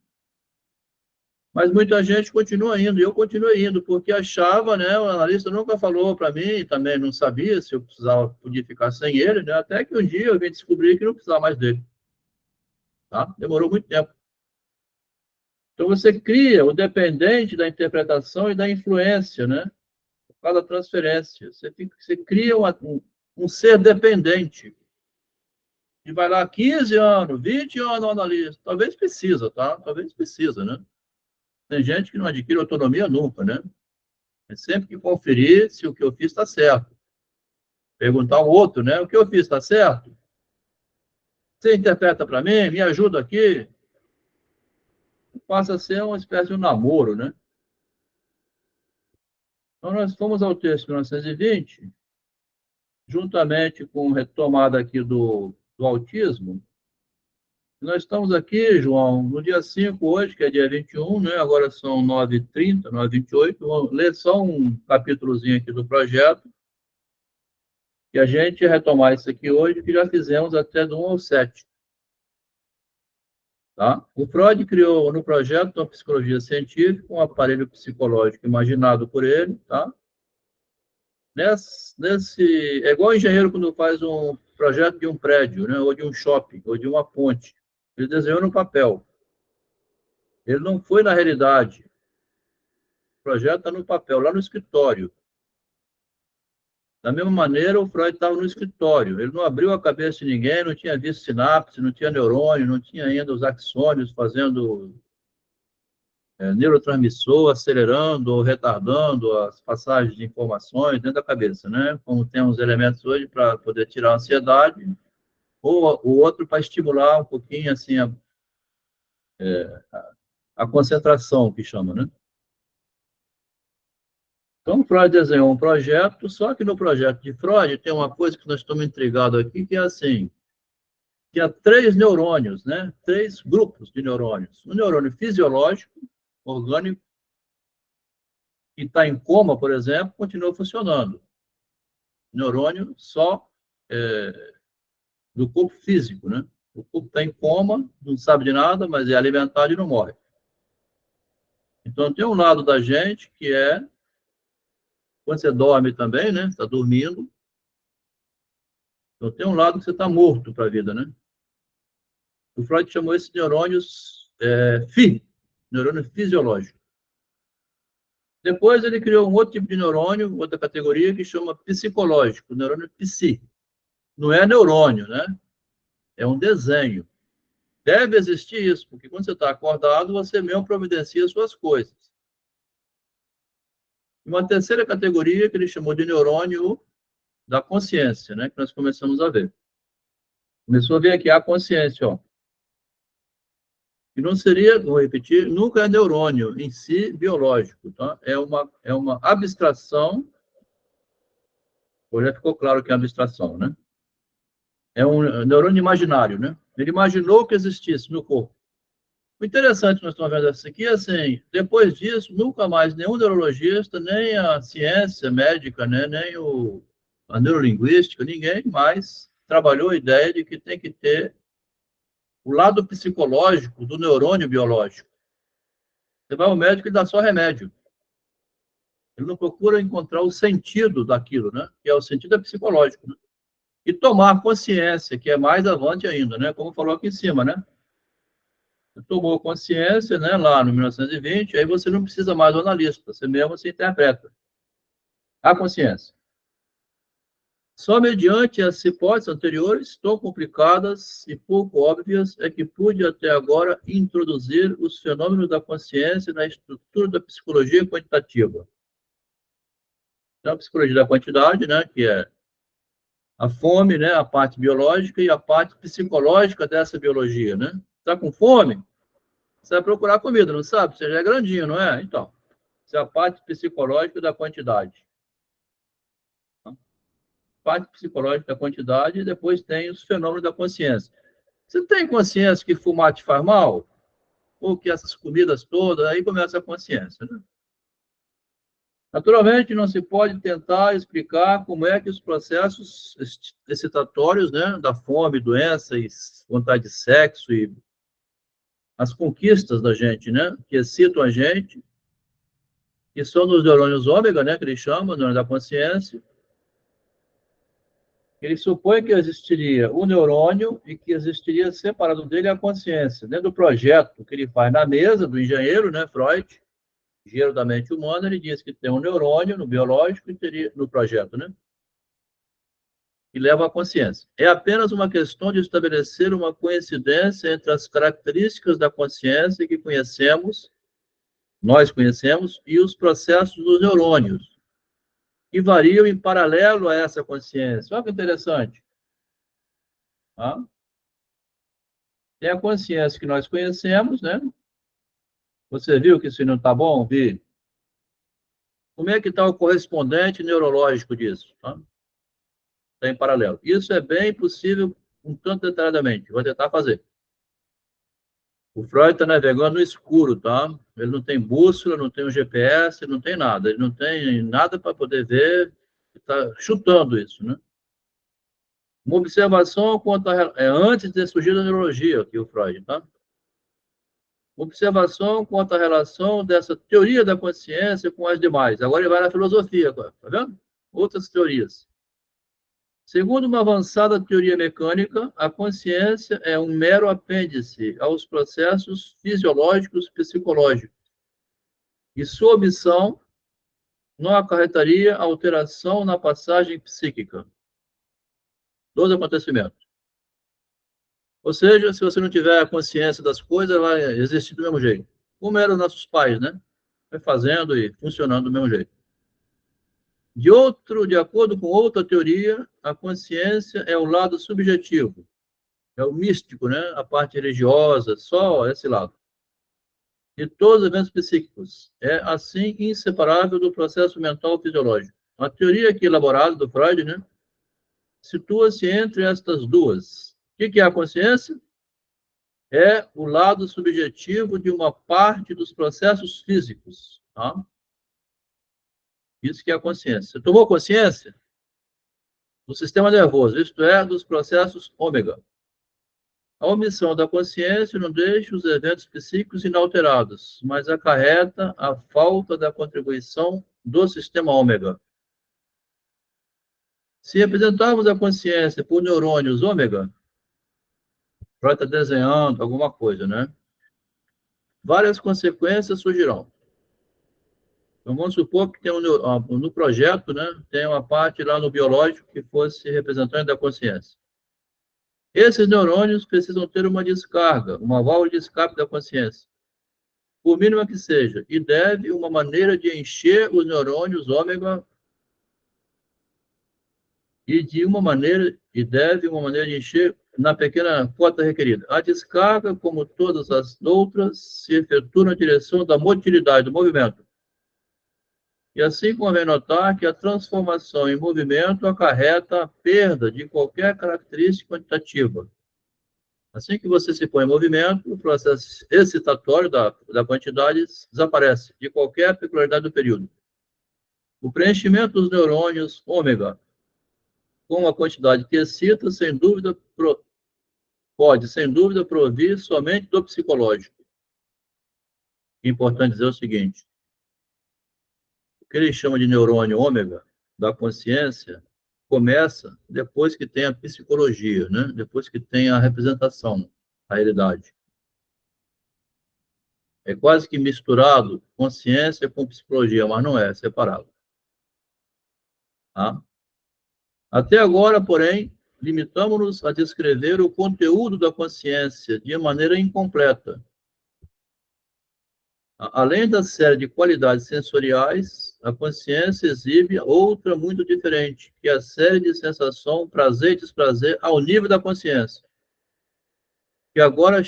Mas muita gente continua indo, e eu continuei indo, porque achava, né, o analista nunca falou para mim, também não sabia se eu precisava, podia ficar sem ele, né? Até que um dia eu vim descobrir que não precisava mais dele. Tá? Demorou muito tempo. Então, você cria o dependente da interpretação e da influência, né? Por causa da transferência. Você cria um ser dependente. E vai lá 15 anos, 20 anos no analista. Talvez precisa, tá? Talvez precisa, né? Tem gente que não adquire autonomia nunca, né? É sempre que conferir se o que eu fiz está certo. Perguntar ao outro, né? O que eu fiz está certo? Você interpreta para mim? Me ajuda aqui? Passa a ser uma espécie de um namoro, né? Então, nós fomos ao texto 1920, juntamente com retomada aqui do autismo. Nós estamos aqui, João, no dia 5 hoje, que é dia 21, né? Agora são 9h30, 9h28. Vamos ler só um capítulozinho aqui do projeto, e a gente retomar isso aqui hoje, que já fizemos até do 1 ao 7. Tá? O Freud criou no projeto da psicologia científica um aparelho psicológico imaginado por ele, tá? É igual o engenheiro quando faz um projeto de um prédio, né? Ou de um shopping, ou de uma ponte. Ele desenhou no papel. Ele não foi na realidade. O projeto está no papel, lá no escritório. Da mesma maneira, o Freud estava no escritório. Ele não abriu a cabeça de ninguém, não tinha visto sinapse, não tinha neurônio, não tinha ainda os axônios fazendo neurotransmissor, acelerando ou retardando as passagens de informações dentro da cabeça, né? Como tem uns elementos hoje para poder tirar a ansiedade, ou o outro para estimular um pouquinho assim a concentração, que chama, né? Então, Freud desenhou um projeto, só que no projeto de Freud tem uma coisa que nós estamos intrigados aqui, que é assim, que há 3 neurônios, né? 3 grupos de neurônios. Um neurônio fisiológico, orgânico, que está em coma, por exemplo, continua funcionando. Neurônio só do corpo físico, né? O corpo está em coma, não sabe de nada, mas é alimentado e não morre. Então, tem um lado da gente que é quando você dorme também, né? Está dormindo. Então, tem um lado que você está morto para a vida, né? O Freud chamou esses neurônios neurônio fisiológico. Depois, ele criou um outro tipo de neurônio, outra categoria, que chama psicológico, neurônio psi. Não é neurônio, né? É um desenho. Deve existir isso, porque quando você está acordado, você mesmo providencia suas coisas. Uma terceira categoria que ele chamou de neurônio da consciência, né? Que nós começamos a ver. Começou a ver aqui a consciência, ó. E não seria, vou repetir, nunca é neurônio em si biológico, tá? É uma abstração. Hoje já ficou claro que é abstração, né? É um neurônio imaginário, né? Ele imaginou que existisse no corpo. O interessante que nós estamos vendo isso aqui é assim, depois disso, nunca mais nenhum neurologista, nem a ciência médica, né, nem a neurolinguística, ninguém mais trabalhou a ideia de que tem que ter o lado psicológico do neurônio biológico. Você vai ao médico e dá só remédio. Ele não procura encontrar o sentido daquilo, né? Que é o sentido psicológico, né? E tomar consciência, que é mais avante ainda, né? Como falou aqui em cima, né? Você tomou consciência, né? Lá no 1920, aí você não precisa mais do analista, você mesmo se interpreta. A consciência. Só mediante as hipóteses anteriores, tão complicadas e pouco óbvias, é que pude até agora introduzir os fenômenos da consciência na estrutura da psicologia quantitativa. Então, a psicologia da quantidade, né, que é a fome, né, a parte biológica e a parte psicológica dessa biologia, né? Está com fome? Você vai procurar comida, não sabe? Você já é grandinho, não é? Então, isso é a parte psicológica da quantidade. Parte psicológica da quantidade e depois tem os fenômenos da consciência. Você tem consciência que fumar te faz mal? Ou que essas comidas todas, aí começa a consciência, né? Naturalmente, não se pode tentar explicar como é que os processos excitatórios, né, da fome, doença e vontade de sexo e as conquistas da gente, né, que excitam a gente, que são nos neurônios ômega, né, que eles chamam, neurônios da consciência. Ele supõe que existiria o neurônio e que existiria separado dele a consciência. Dentro do projeto que ele faz na mesa do engenheiro, né, Freud, engenheiro da mente humana, ele diz que tem um neurônio no biológico e teria no projeto, né? E leva à consciência. É apenas uma questão de estabelecer uma coincidência entre as características da consciência que conhecemos, nós conhecemos, e os processos dos neurônios, que variam em paralelo a essa consciência. Olha que interessante. Tá? Tem a consciência que nós conhecemos, né? Você viu que isso não está bom, Vi? Como é que está o correspondente neurológico disso? Tá? Está em paralelo. Isso é bem possível, um tanto detalhadamente. Vou tentar fazer. O Freud está navegando no escuro, tá? Ele não tem bússola, não tem um GPS, não tem nada. Ele não tem nada para poder ver. Está chutando isso, né? Uma observação quanto a... É antes de ter surgido a neurologia, aqui o Freud, tá? Observação quanto à relação dessa teoria da consciência com as demais. Agora ele vai na filosofia, tá vendo? Outras teorias. Segundo uma avançada teoria mecânica, a consciência é um mero apêndice aos processos fisiológicos psicológicos. E sua omissão não acarretaria alteração na passagem psíquica dos acontecimentos. Ou seja, se você não tiver a consciência das coisas, vai existir do mesmo jeito. Como eram nossos pais, né? Vai fazendo e funcionando do mesmo jeito. De acordo com outra teoria, a consciência é o lado subjetivo, é o místico, né? A parte religiosa, só esse lado. De todos os eventos psíquicos. É, assim, inseparável do processo mental fisiológico. A teoria aqui elaborada do Freud, né? Situa-se entre estas duas. O que é a consciência? É o lado subjetivo de uma parte dos processos físicos. Tá? Isso que é a consciência. Você tomou consciência do sistema nervoso, isto é, dos processos ômega. A omissão da consciência não deixa os eventos psíquicos inalterados, mas acarreta a falta da contribuição do sistema ômega. Se representarmos a consciência por neurônios ômega, Freud está desenhando alguma coisa, né? Várias consequências surgirão. Então, vamos supor que tem no projeto, né, tem uma parte lá no biológico que fosse representante da consciência. Esses neurônios precisam ter uma descarga, uma válvula de escape da consciência, por mínima que seja, e deve uma maneira de encher os neurônios ômega deve uma maneira de encher na pequena cota requerida. A descarga, como todas as outras, se efetua na direção da motilidade, do movimento. E assim convém notar que a transformação em movimento acarreta a perda de qualquer característica quantitativa. Assim que você se põe em movimento, o processo excitatório da quantidade desaparece, de qualquer peculiaridade do período. O preenchimento dos neurônios ômega com a quantidade que excita, pode, sem dúvida, provir somente do psicológico. É importante dizer o seguinte: que ele chama de neurônio ômega da consciência, começa depois que tem a psicologia, né? Depois que tem a representação, a realidade. É quase que misturado consciência com psicologia, mas não é, é separado. Tá? Até agora, porém, limitamos-nos a descrever o conteúdo da consciência de maneira incompleta. Além da série de qualidades sensoriais, a consciência exibe outra muito diferente, que é a série de sensação, prazer e desprazer ao nível da consciência, que agora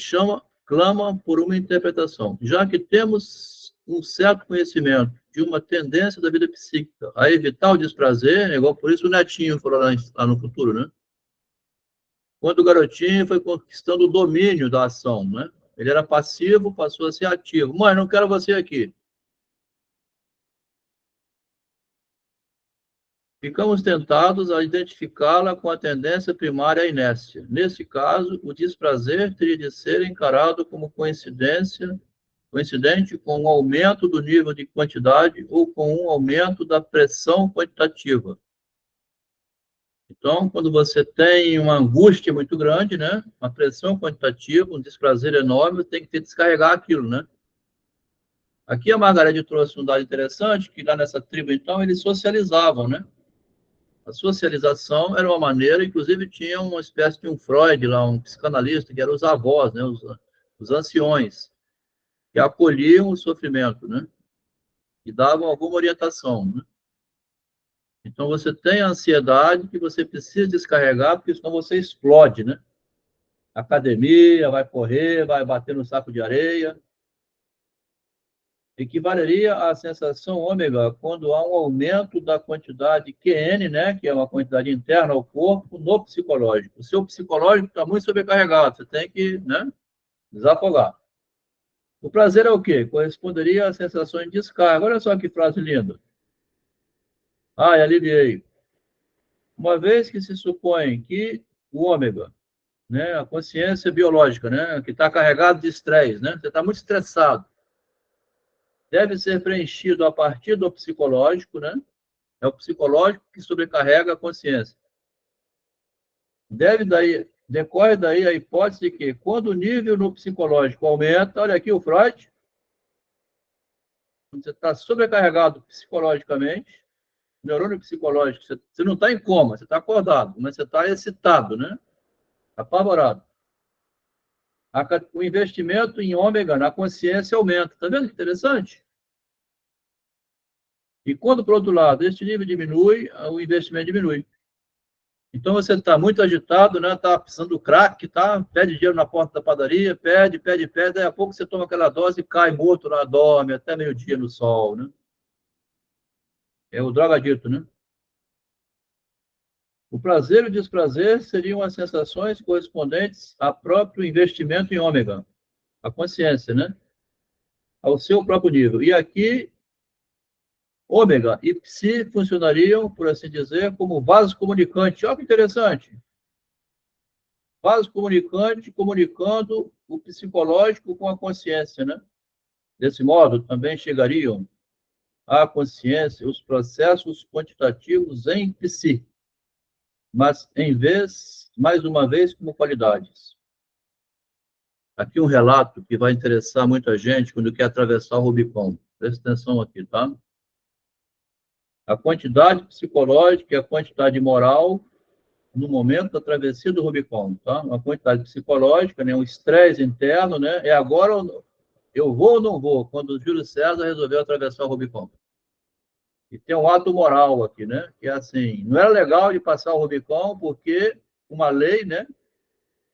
clama por uma interpretação. Já que temos um certo conhecimento de uma tendência da vida psíquica a evitar o desprazer, igual por isso o Netinho falou lá no futuro, né? Quando o garotinho foi conquistando o domínio da ação, né? Ele era passivo, passou a ser ativo. Mãe, não quero você aqui. Ficamos tentados a identificá-la com a tendência primária à inércia. Nesse caso, o desprazer teria de ser encarado como coincidente com um aumento do nível de quantidade ou com um aumento da pressão quantitativa. Então, quando você tem uma angústia muito grande, né, uma pressão quantitativa, um desprazer enorme, tem que descarregar aquilo, né? Aqui a Margarete trouxe um dado interessante, que lá nessa tribo, então, eles socializavam, né? A socialização era uma maneira, inclusive tinha uma espécie de um Freud lá, um psicanalista, que eram os avós, né, os anciões, que acolhiam o sofrimento, né? E davam alguma orientação, né? Então, você tem a ansiedade que você precisa descarregar, porque senão você explode, né? Academia, vai correr, vai bater no saco de areia. Equivaleria à sensação ômega quando há um aumento da quantidade QN, né? Que é uma quantidade interna ao corpo, no psicológico. O seu psicológico está muito sobrecarregado, você tem que, né, desafogar. O prazer é o quê? Corresponderia à sensação de descarga. Olha só que frase linda. Ah, aliviei. Uma vez que se supõe que o ômega, né, a consciência biológica, né, que está carregado de estresse, né, você está muito estressado, deve ser preenchido a partir do psicológico, né, é o psicológico que sobrecarrega a consciência. Decorre daí a hipótese de que, quando o nível no psicológico aumenta, olha aqui o Freud, quando você está sobrecarregado psicologicamente, neurônio psicológico, você não está em coma, você está acordado, mas você está excitado, né? Apavorado. O investimento em ômega na consciência aumenta. Está vendo que interessante? E quando, por outro lado, este nível diminui, o investimento diminui. Então, você está muito agitado, né? Está precisando do crack, tá? Pede dinheiro na porta da padaria, pede, daí a pouco você toma aquela dose e cai morto lá, dorme até meio-dia no sol, né? É o drogadito, né? O prazer e o desprazer seriam as sensações correspondentes ao próprio investimento em ômega, a consciência, né? Ao seu próprio nível. E aqui, ômega e psi funcionariam, por assim dizer, como vasos comunicantes. Olha que interessante. Vasos comunicantes comunicando o psicológico com a consciência, né? Desse modo, também chegariam à consciência os processos quantitativos em psi, mas mais uma vez, como qualidades. Aqui um relato que vai interessar muita gente quando quer atravessar o Rubicon. Presta atenção aqui, tá? A quantidade psicológica e a quantidade moral no momento da travessia do Rubicon, tá? Uma quantidade psicológica, né? Um estresse interno, né? É agora eu vou ou não vou? Quando o Júlio César resolveu atravessar o Rubicon. E tem um ato moral aqui, né? Que é assim, não era legal de passar o Rubicon porque uma lei, né,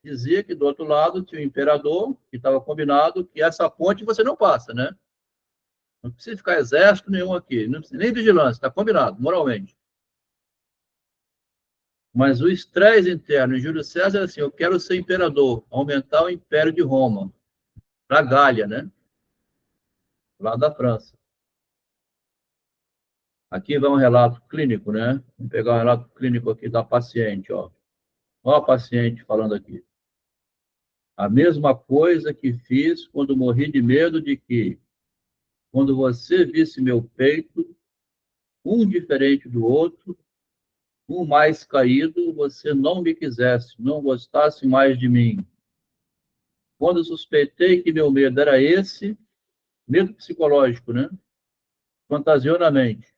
dizia que do outro lado tinha o imperador, que estava combinado que essa ponte você não passa, né? Não precisa ficar exército nenhum aqui, não precisa, nem vigilância, está combinado, moralmente. Mas o estresse interno em Júlio César é assim, eu quero ser imperador, aumentar o império de Roma, para a Gália, né? Lá da França. Aqui vai um relato clínico, né? Vamos pegar um relato clínico aqui da paciente, ó. Ó a paciente falando aqui. A mesma coisa que fiz quando morri de medo de que, quando você visse meu peito, um diferente do outro, um mais caído, você não me quisesse, não gostasse mais de mim. Quando eu suspeitei que meu medo era esse, medo psicológico, né? Fantasiou na mente.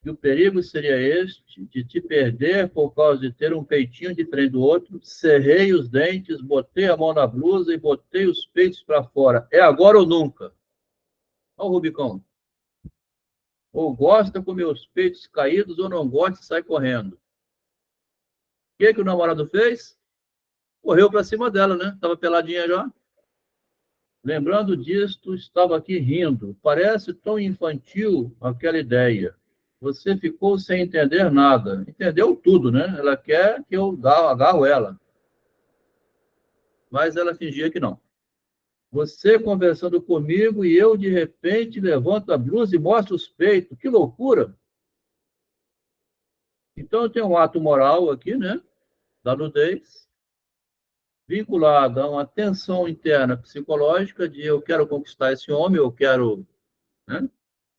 E o perigo seria este, de te perder por causa de ter um peitinho diferente do outro, cerrei os dentes, botei a mão na blusa e botei os peitos para fora. É agora ou nunca? Olha o Rubicão. Ou gosta com meus peitos caídos ou não gosta e sai correndo. O que o namorado fez? Correu para cima dela, né? Estava peladinha já. Lembrando disto, estava aqui rindo. Parece tão infantil aquela ideia. Você ficou sem entender nada. Entendeu tudo, né? Ela quer que eu agarro ela. Mas ela fingia que não. Você conversando comigo e eu, de repente, levanto a blusa e mostro os peitos. Que loucura! Então, tem um ato moral aqui, né? Da nudez, vinculado a uma tensão interna psicológica de eu quero conquistar esse homem, eu quero, né?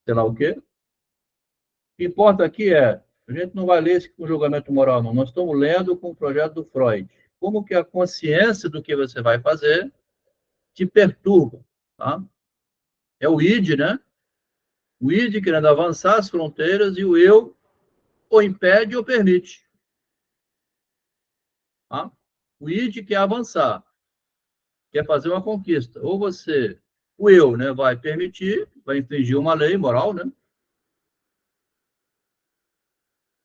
Sei lá o quê. O que importa aqui é, a gente não vai ler isso com julgamento moral, não. Nós estamos lendo com o projeto do Freud. Como que a consciência do que você vai fazer te perturba, tá? É o id, né? O id querendo avançar as fronteiras e o eu ou impede ou permite. Tá? O id quer avançar, quer fazer uma conquista. Ou você, o eu, né, vai permitir, vai infringir uma lei moral, né?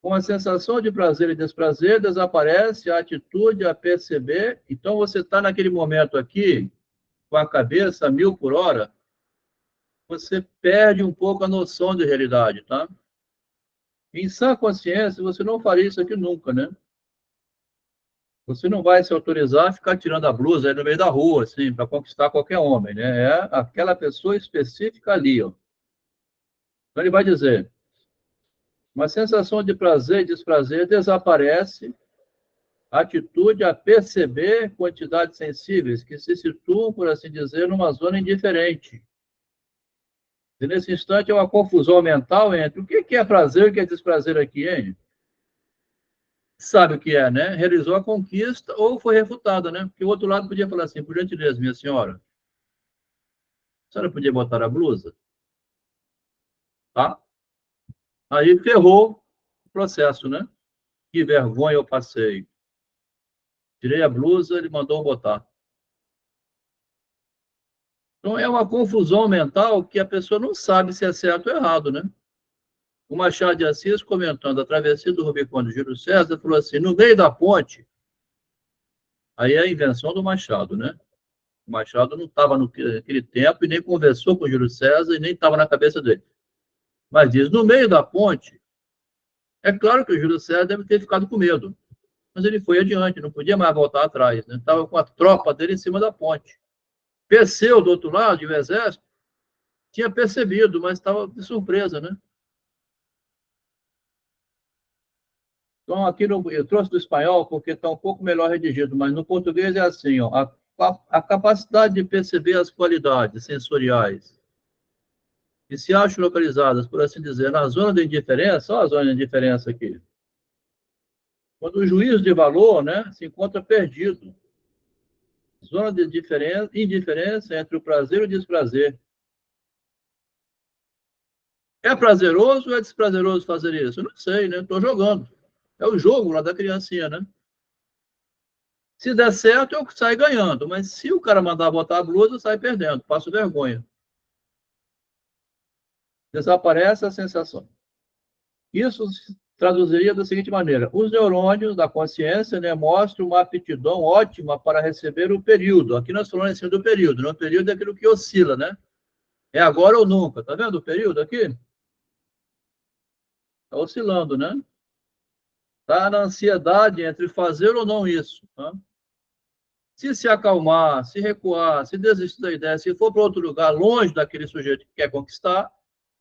Com a sensação de prazer e desprazer, desaparece a atitude a perceber. Então, você está naquele momento aqui, com a cabeça a 1000 por hora, você perde um pouco a noção de realidade, tá? Em sã consciência, você não faria isso aqui nunca, né? Você não vai se autorizar a ficar tirando a blusa aí no meio da rua, assim, para conquistar qualquer homem, né? É aquela pessoa específica ali, ó. Então, ele vai dizer, uma sensação de prazer e desprazer desaparece, atitude a perceber quantidades sensíveis que se situam, por assim dizer, numa zona indiferente. E nesse instante é uma confusão mental entre o que é prazer e o que é desprazer aqui, hein? Sabe o que é, né? Realizou a conquista ou foi refutada, né? Porque o outro lado podia falar assim, por gentileza, minha senhora, a senhora podia botar a blusa? Tá? Aí ferrou o processo, né? Que vergonha eu passei. Tirei a blusa, ele mandou botar. Então, é uma confusão mental que a pessoa não sabe se é certo ou errado, né? O Machado de Assis, comentando a travessia do Rubicão de Júlio César, falou assim, no meio da ponte, aí é a invenção do Machado, né? O Machado não estava naquele tempo e nem conversou com o Júlio César e nem estava na cabeça dele. Mas diz, no meio da ponte, é claro que o Júlio César deve ter ficado com medo, mas ele foi adiante, não podia mais voltar atrás, né? Estava com a tropa dele em cima da ponte. Perseu, do outro lado, o exército, tinha percebido, mas estava de surpresa, né? Então, aqui eu trouxe do espanhol porque está um pouco melhor redigido, mas no português é assim, ó, a capacidade de perceber as qualidades sensoriais que se acham localizadas, por assim dizer, na zona de indiferença, olha a zona de indiferença aqui. Quando o juízo de valor, né, se encontra perdido. Zona de indiferença entre o prazer e o desprazer. É prazeroso ou é desprazeroso fazer isso? Eu não sei, né? Estou jogando. É o jogo lá da criancinha, né? Se der certo, eu saio ganhando. Mas se o cara mandar botar a blusa, eu saio perdendo. Passo vergonha. Desaparece a sensação. Isso se traduziria da seguinte maneira. Os neurônios da consciência, né, mostram uma aptidão ótima para receber o período. Aqui nós falamos assim do período. Né? O período é aquilo que oscila, né? É agora ou nunca. Tá vendo o período aqui? Está oscilando, né? Está na ansiedade entre fazer ou não isso. Tá? Se acalmar, se recuar, se desistir da ideia, se for para outro lugar, longe daquele sujeito que quer conquistar,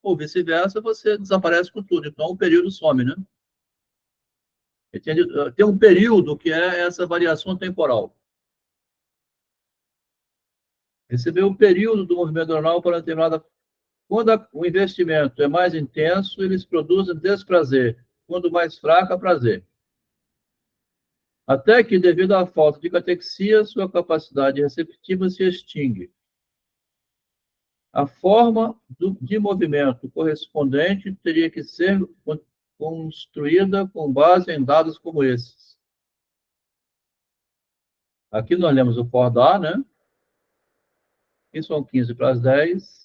ou vice-versa, você desaparece com tudo. Então, o período some, né? Tem um período que é essa variação temporal. Receber o período do movimento neuronal para determinada Quando o investimento é mais intenso, eles produzem desprazer. Quando mais fraco, é prazer. Até que, devido à falta de catexia, sua capacidade receptiva se extingue. A forma de movimento correspondente teria que ser construída com base em dados como esses. Aqui nós lemos o Fordar, né? Aqui são 15 para as 10.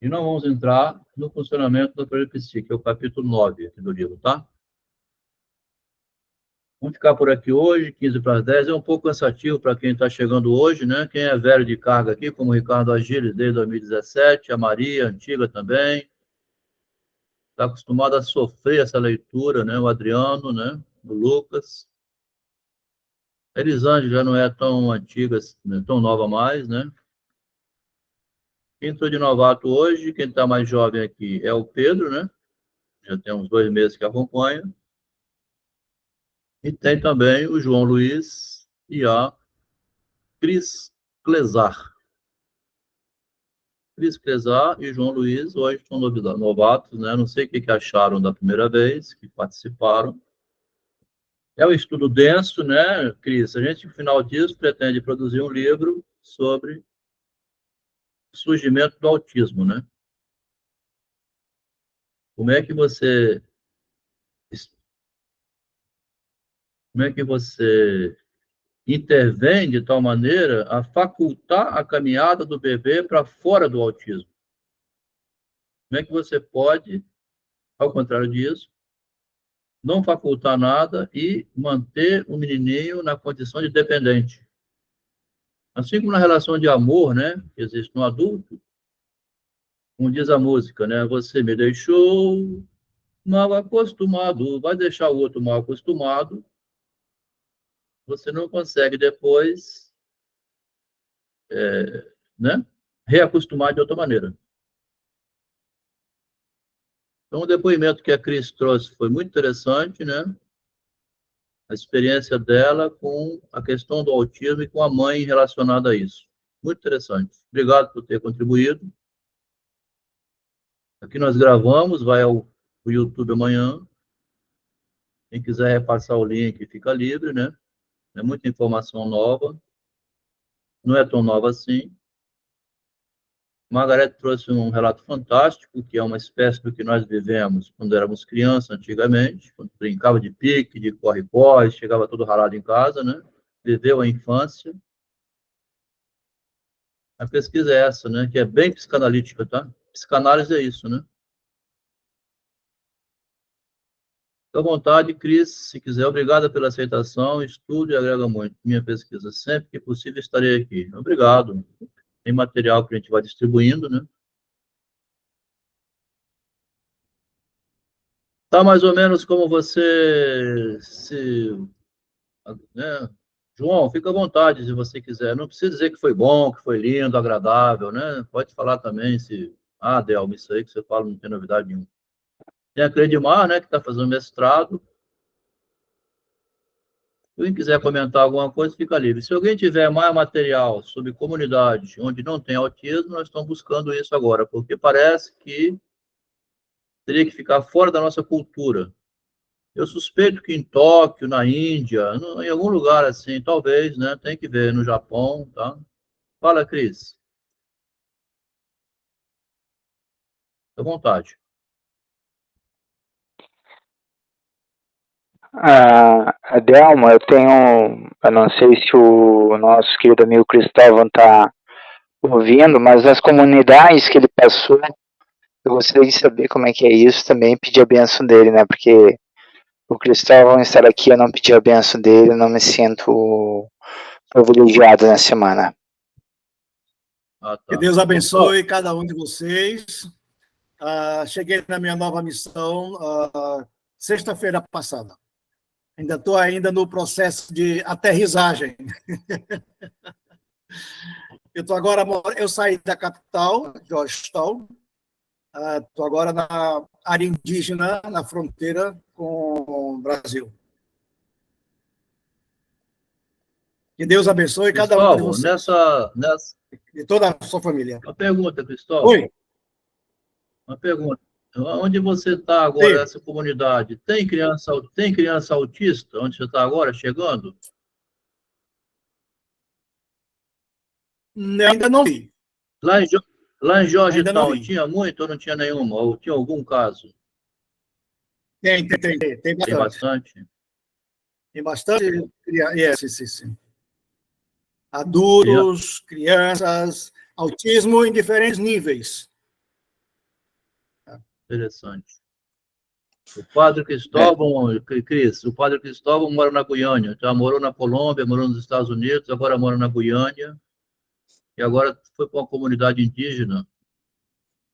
E não vamos entrar no funcionamento da peripécia, que é o capítulo 9 aqui do livro, tá? Vamos ficar por aqui hoje, 15 para as 10. É um pouco cansativo para quem está chegando hoje, né? Quem é velho de carga aqui, como o Ricardo Agiles, desde 2017, a Maria, antiga também. Está acostumado a sofrer essa leitura, né? O Adriano, né? O Lucas. A Elisângela já não é tão antiga, né? Tão nova mais, né? Quem entrou de novato hoje, quem está mais jovem aqui é o Pedro, né? Já tem uns 2 meses que acompanha. E tem também o João Luiz e a Cris Clesar. Cris Clesar e João Luiz hoje são novatos, né? Não sei o que acharam da primeira vez que participaram. É um estudo denso, né, Cris? A gente, no final disso, pretende produzir um livro sobre o surgimento do autismo, né? Como é que você intervém de tal maneira a facultar a caminhada do bebê para fora do autismo? Como é que você pode, ao contrário disso, não facultar nada e manter o menininho na condição de dependente? Assim como na relação de amor, né, que existe no adulto, como diz a música, né, você me deixou mal acostumado, vai deixar o outro mal acostumado, você não consegue depois, né, reacostumar de outra maneira. Então, o depoimento que a Cris trouxe foi muito interessante, né? A experiência dela com a questão do autismo e com a mãe relacionada a isso. Muito interessante. Obrigado por ter contribuído. Aqui nós gravamos, vai ao YouTube amanhã. Quem quiser repassar o link, fica livre, né? É muita informação nova. Não é tão nova assim. Margareth trouxe um relato fantástico, que é uma espécie do que nós vivemos quando éramos crianças, antigamente, quando brincava de pique, de corre-corre, chegava todo ralado em casa, né? Viveu a infância. A pesquisa é essa, né? Que é bem psicanalítica, tá? Psicanálise é isso, né? Fique à vontade, Cris, se quiser. Obrigada pela aceitação. Estudo e agrega muito. Minha pesquisa. Sempre que possível estarei aqui. Obrigado. Tem material que a gente vai distribuindo, né? Tá mais ou menos como você se... né? João, fica à vontade se você quiser. Não precisa dizer que foi bom, que foi lindo, agradável, né? Pode falar também se... Ah, Delma, isso aí que você fala não tem novidade nenhuma. Tem a Cledimar, né, que está fazendo mestrado. Quem quiser comentar alguma coisa, fica livre. Se alguém tiver mais material sobre comunidades onde não tem autismo, nós estamos buscando isso agora, porque parece que teria que ficar fora da nossa cultura. Eu suspeito que em Tóquio, na Índia, em algum lugar assim, talvez, né? Tem que ver, no Japão, tá? Fala, Cris. À vontade. Adelma, eu não sei se o nosso querido amigo Cristóvão está ouvindo, mas as comunidades que ele passou, eu gostaria de saber como é que é isso também, pedir a benção dele, né? Porque o Cristóvão estar aqui, eu não pedi a benção dele, eu não me sinto privilegiado na semana. Ah, tá. Que Deus abençoe cada um de vocês. Cheguei na minha nova missão sexta-feira passada. Ainda estou no processo de aterrissagem. Eu saí da capital, Georgetown. Estou agora na área indígena, na fronteira com o Brasil. Que Deus abençoe cada um de Cristóvão, vocês. E toda a sua família. Uma pergunta, Cristóvão. Oi. Uma pergunta. Onde você está agora, Sim. nessa comunidade, tem criança autista? Onde você está agora, chegando? Ainda não vi. Lá em Ainda não Georgetown, vi. tinha muito ou não tinha nenhuma? Ou tinha algum caso? Tem Tem bastante. bastante? Tem bastante. Sim. Adultos, crianças, autismo em diferentes níveis. Interessante. O padre Cristóvão, Cris, o padre Cristóvão mora na Guiânia, já morou na Colômbia, morou nos Estados Unidos, agora mora na Guiânia, e agora foi para uma comunidade indígena,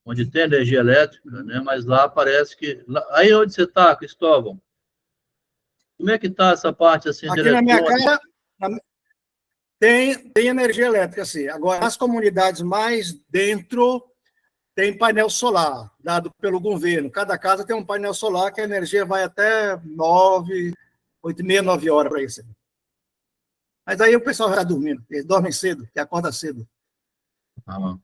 onde tem energia elétrica, né? Mas lá parece que... Aí onde você está, Cristóvão? Como é que está essa parte assim, Aqui na minha eletrônica? casa tem energia elétrica, sim. Agora, nas comunidades mais dentro, tem painel solar, dado pelo governo. Cada casa tem um painel solar que a energia vai até 9, 8h30, 9 horas para isso. Mas aí o pessoal já está dormindo. Eles dormem cedo e acordam cedo. Ah,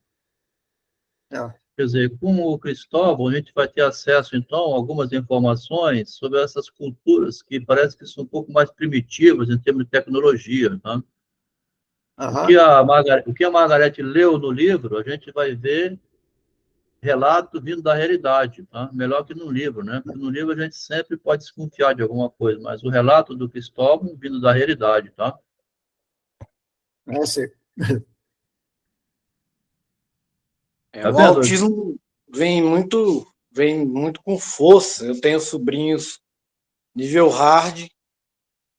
É. quer dizer, com o Cristóvão, a gente vai ter acesso, então, a algumas informações sobre essas culturas que parece que são um pouco mais primitivas em termos de tecnologia, tá? O que a Margarete leu no livro, a gente vai ver relato vindo da realidade, tá? Melhor que no livro, né? Porque no livro a gente sempre pode desconfiar de alguma coisa, mas o relato do Cristóvão vindo da realidade, tá? Sim. Tá O vendo? autismo vem muito com força. Eu tenho sobrinhos nível hard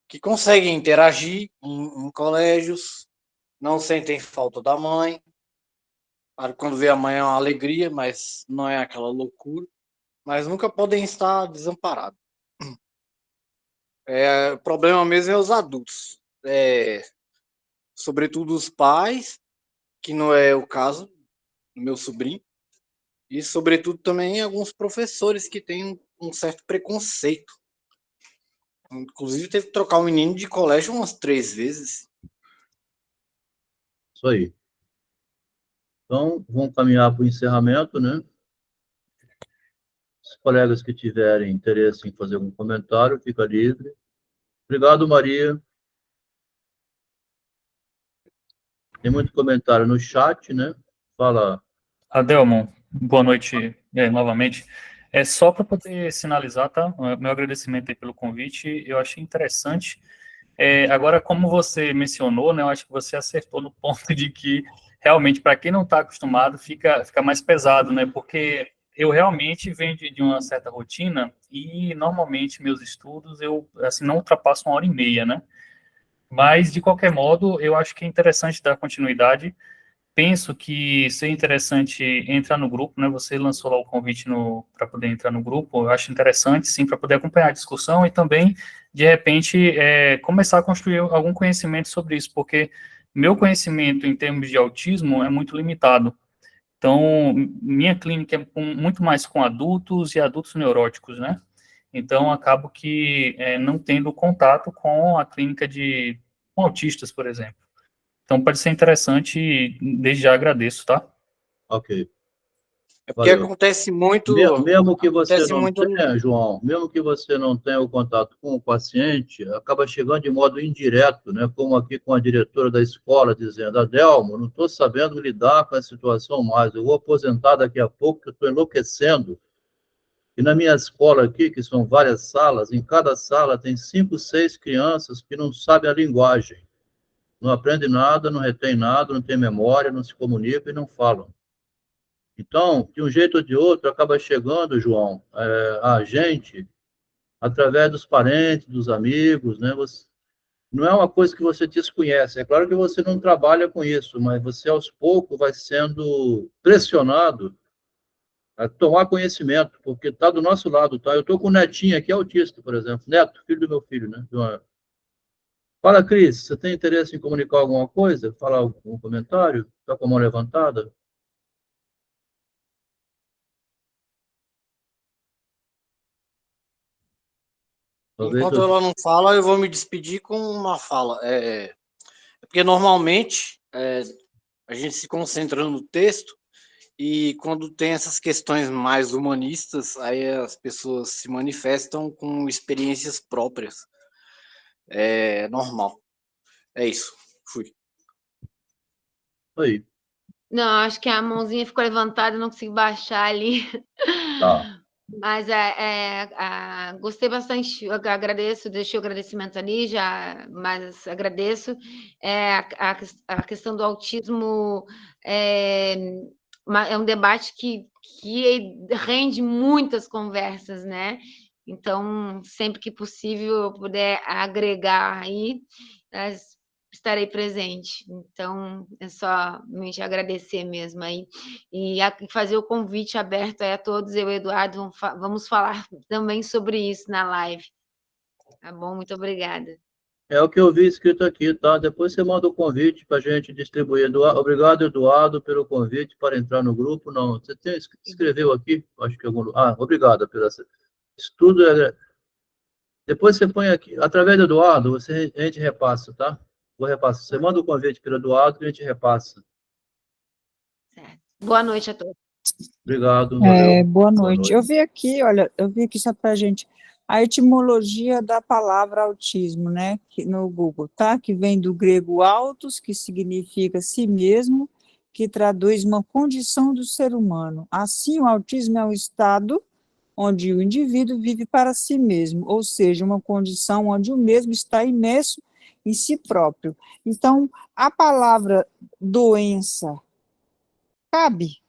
que conseguem interagir em colégios, não sentem falta da mãe. Claro, quando vê a mãe é uma alegria, mas não é aquela loucura. Mas nunca podem estar desamparados. O problema mesmo é os adultos. Sobretudo os pais, que não é o caso do meu sobrinho. E, sobretudo, também alguns professores que têm um certo preconceito. Inclusive, teve que trocar o menino de colégio umas 3 vezes. Isso aí. Então, vamos caminhar para o encerramento, né? Os colegas que tiverem interesse em fazer algum comentário, fica livre. Obrigado, Maria. Tem muito comentário no chat, né? Fala. Adelmon, boa noite novamente. É só para poder sinalizar, tá? Meu agradecimento aí pelo convite, eu achei interessante. Agora, como você mencionou, né, eu acho que você acertou no ponto de que, realmente, para quem não está acostumado, fica mais pesado, né? Porque eu realmente venho de uma certa rotina e, normalmente, meus estudos, eu, assim, não ultrapasso 1h30, né? Mas, de qualquer modo, eu acho que é interessante dar continuidade. Penso que seria interessante entrar no grupo, né? Você lançou lá o convite para poder entrar no grupo. Eu acho interessante, sim, para poder acompanhar a discussão e também, de repente, começar a construir algum conhecimento sobre isso, porque meu conhecimento em termos de autismo é muito limitado. Então, minha clínica é muito mais com adultos e adultos neuróticos, né? Então, acabo que não tendo contato com a clínica com autistas, por exemplo. Então, pode ser interessante e desde já agradeço, tá? Ok. Porque Valeu. acontece muito... Mesmo que você não muito... tenha, João, mesmo que você não tenha o contato com o paciente, acaba chegando de modo indireto, né? Como aqui com a diretora da escola dizendo, Adelmo, não estou sabendo lidar com a situação mais, eu vou aposentar daqui a pouco, que eu estou enlouquecendo. E na minha escola aqui, que são várias salas, em cada sala tem 5, 6 crianças que não sabem a linguagem. Não aprendem nada, não retêm nada, não têm memória, não se comunicam e não falam. Então, de um jeito ou de outro, acaba chegando, João, a gente, através dos parentes, dos amigos, né? Não é uma coisa que você desconhece. É claro que você não trabalha com isso, mas você, aos poucos, vai sendo pressionado a tomar conhecimento, porque está do nosso lado, tá? Eu estou com um netinho aqui, autista, por exemplo. Neto, filho do meu filho, né? Fala, Cris, você tem interesse em comunicar alguma coisa? Falar algum comentário? Está com a mão levantada? Talvez Enquanto ela não fala, eu vou me despedir com uma fala. porque normalmente a gente se concentra no texto e quando tem essas questões mais humanistas, aí as pessoas se manifestam com experiências próprias. É normal. É isso. Fui. Aí, Não, acho que a mãozinha ficou levantada, não consegui baixar ali. tá. Mas gostei bastante, eu agradeço, deixei o agradecimento ali, mas agradeço. A questão do autismo é um debate que rende muitas conversas, né? Então, sempre que possível eu puder agregar aí, estarei presente. Então, é só me agradecer mesmo aí. E fazer o convite aberto aí a todos, eu e o Eduardo, vamos falar também sobre isso na live. Tá bom? Muito obrigada. É o que eu vi escrito aqui, tá? Depois você manda o convite para a gente distribuir. Obrigado, Eduardo, pelo convite para entrar no grupo. Não, você escreveu aqui? Acho que algum. Obrigado pela. Isso tudo é. Depois você põe aqui, através do Eduardo, a gente repassa, tá? Vou repassar. Você manda o convite pelo Eduardo e a gente repassa. Certo. Boa noite a todos. Obrigado, valeu. Boa noite. Eu vi aqui, olha, só para a gente, a etimologia da palavra autismo, né, no Google, tá? Que vem do grego autos, que significa si mesmo, que traduz uma condição do ser humano. Assim, o autismo é um estado onde o indivíduo vive para si mesmo, ou seja, uma condição onde o mesmo está imerso em si próprio. Então, a palavra doença cabe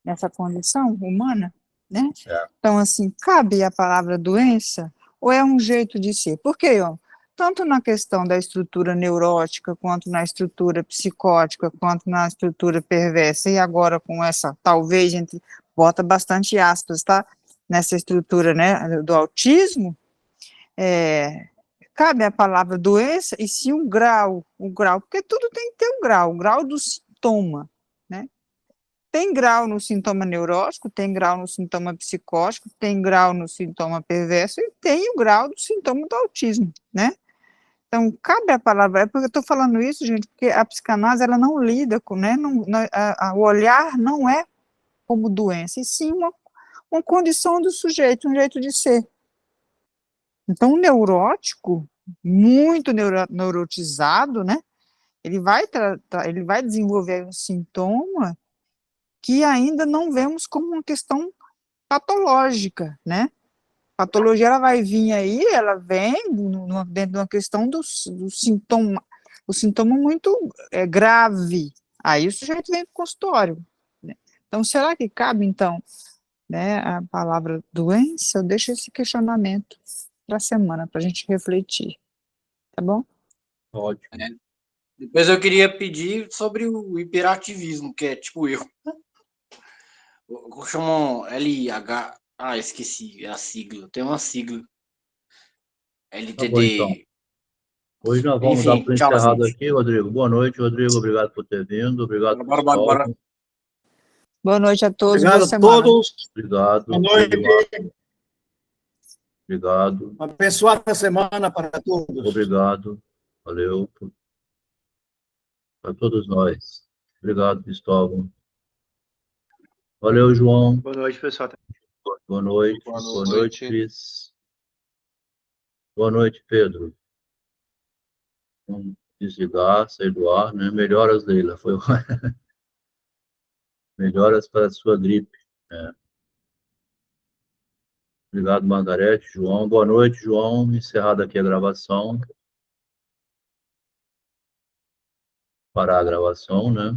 nessa condição humana, né? Então, assim, cabe a palavra doença ou é um jeito de ser? Porque, tanto na questão da estrutura neurótica, quanto na estrutura psicótica, quanto na estrutura perversa, e agora com essa, talvez, bota bastante aspas, tá? Nessa estrutura, né, do autismo, cabe a palavra doença e se o grau, porque tudo tem que ter o grau do sintoma, né? Tem grau no sintoma neurótico, tem grau no sintoma psicótico, tem grau no sintoma perverso e tem o grau do sintoma do autismo, né? Então, cabe a palavra, porque eu estou falando isso, gente, porque a psicanálise, ela não lida com, né, o olhar não é como doença, e sim uma condição do sujeito, um jeito de ser. Então, o neurótico, muito neurotizado, né, ele vai desenvolver um sintoma que ainda não vemos como uma questão patológica, né? Patologia, ela vai vir aí, ela vem dentro de uma questão do sintoma, o sintoma muito grave. Aí o sujeito vem para o consultório, né? Então, será que cabe, então, né, a palavra doença? Eu deixo esse questionamento para a semana, para a gente refletir, tá bom? Ótimo. Depois eu queria pedir sobre o hiperativismo, que é tipo eu. Chamam LH. Esqueci a sigla. Tem uma sigla. LTD. Tá bom, então. Hoje nós vamos dar por encerrado aqui, Rodrigo. Boa noite, Rodrigo. Obrigado por ter vindo. Obrigado, bora. Boa noite a todos. Obrigado a todos. Obrigado. Boa noite. Obrigado. Uma abençoada semana para todos. Obrigado. Valeu. Para todos nós. Obrigado, Cristóvão. Valeu, João. Boa noite, pessoal. Boa noite. Boa noite, Cris. Boa noite, Pedro. Vamos desligar, sair do ar, né? Melhoras, Leila. Melhoras para a sua gripe. Obrigado, Margarete. João. Boa noite, João. Encerrada aqui a gravação. Parar a gravação, né?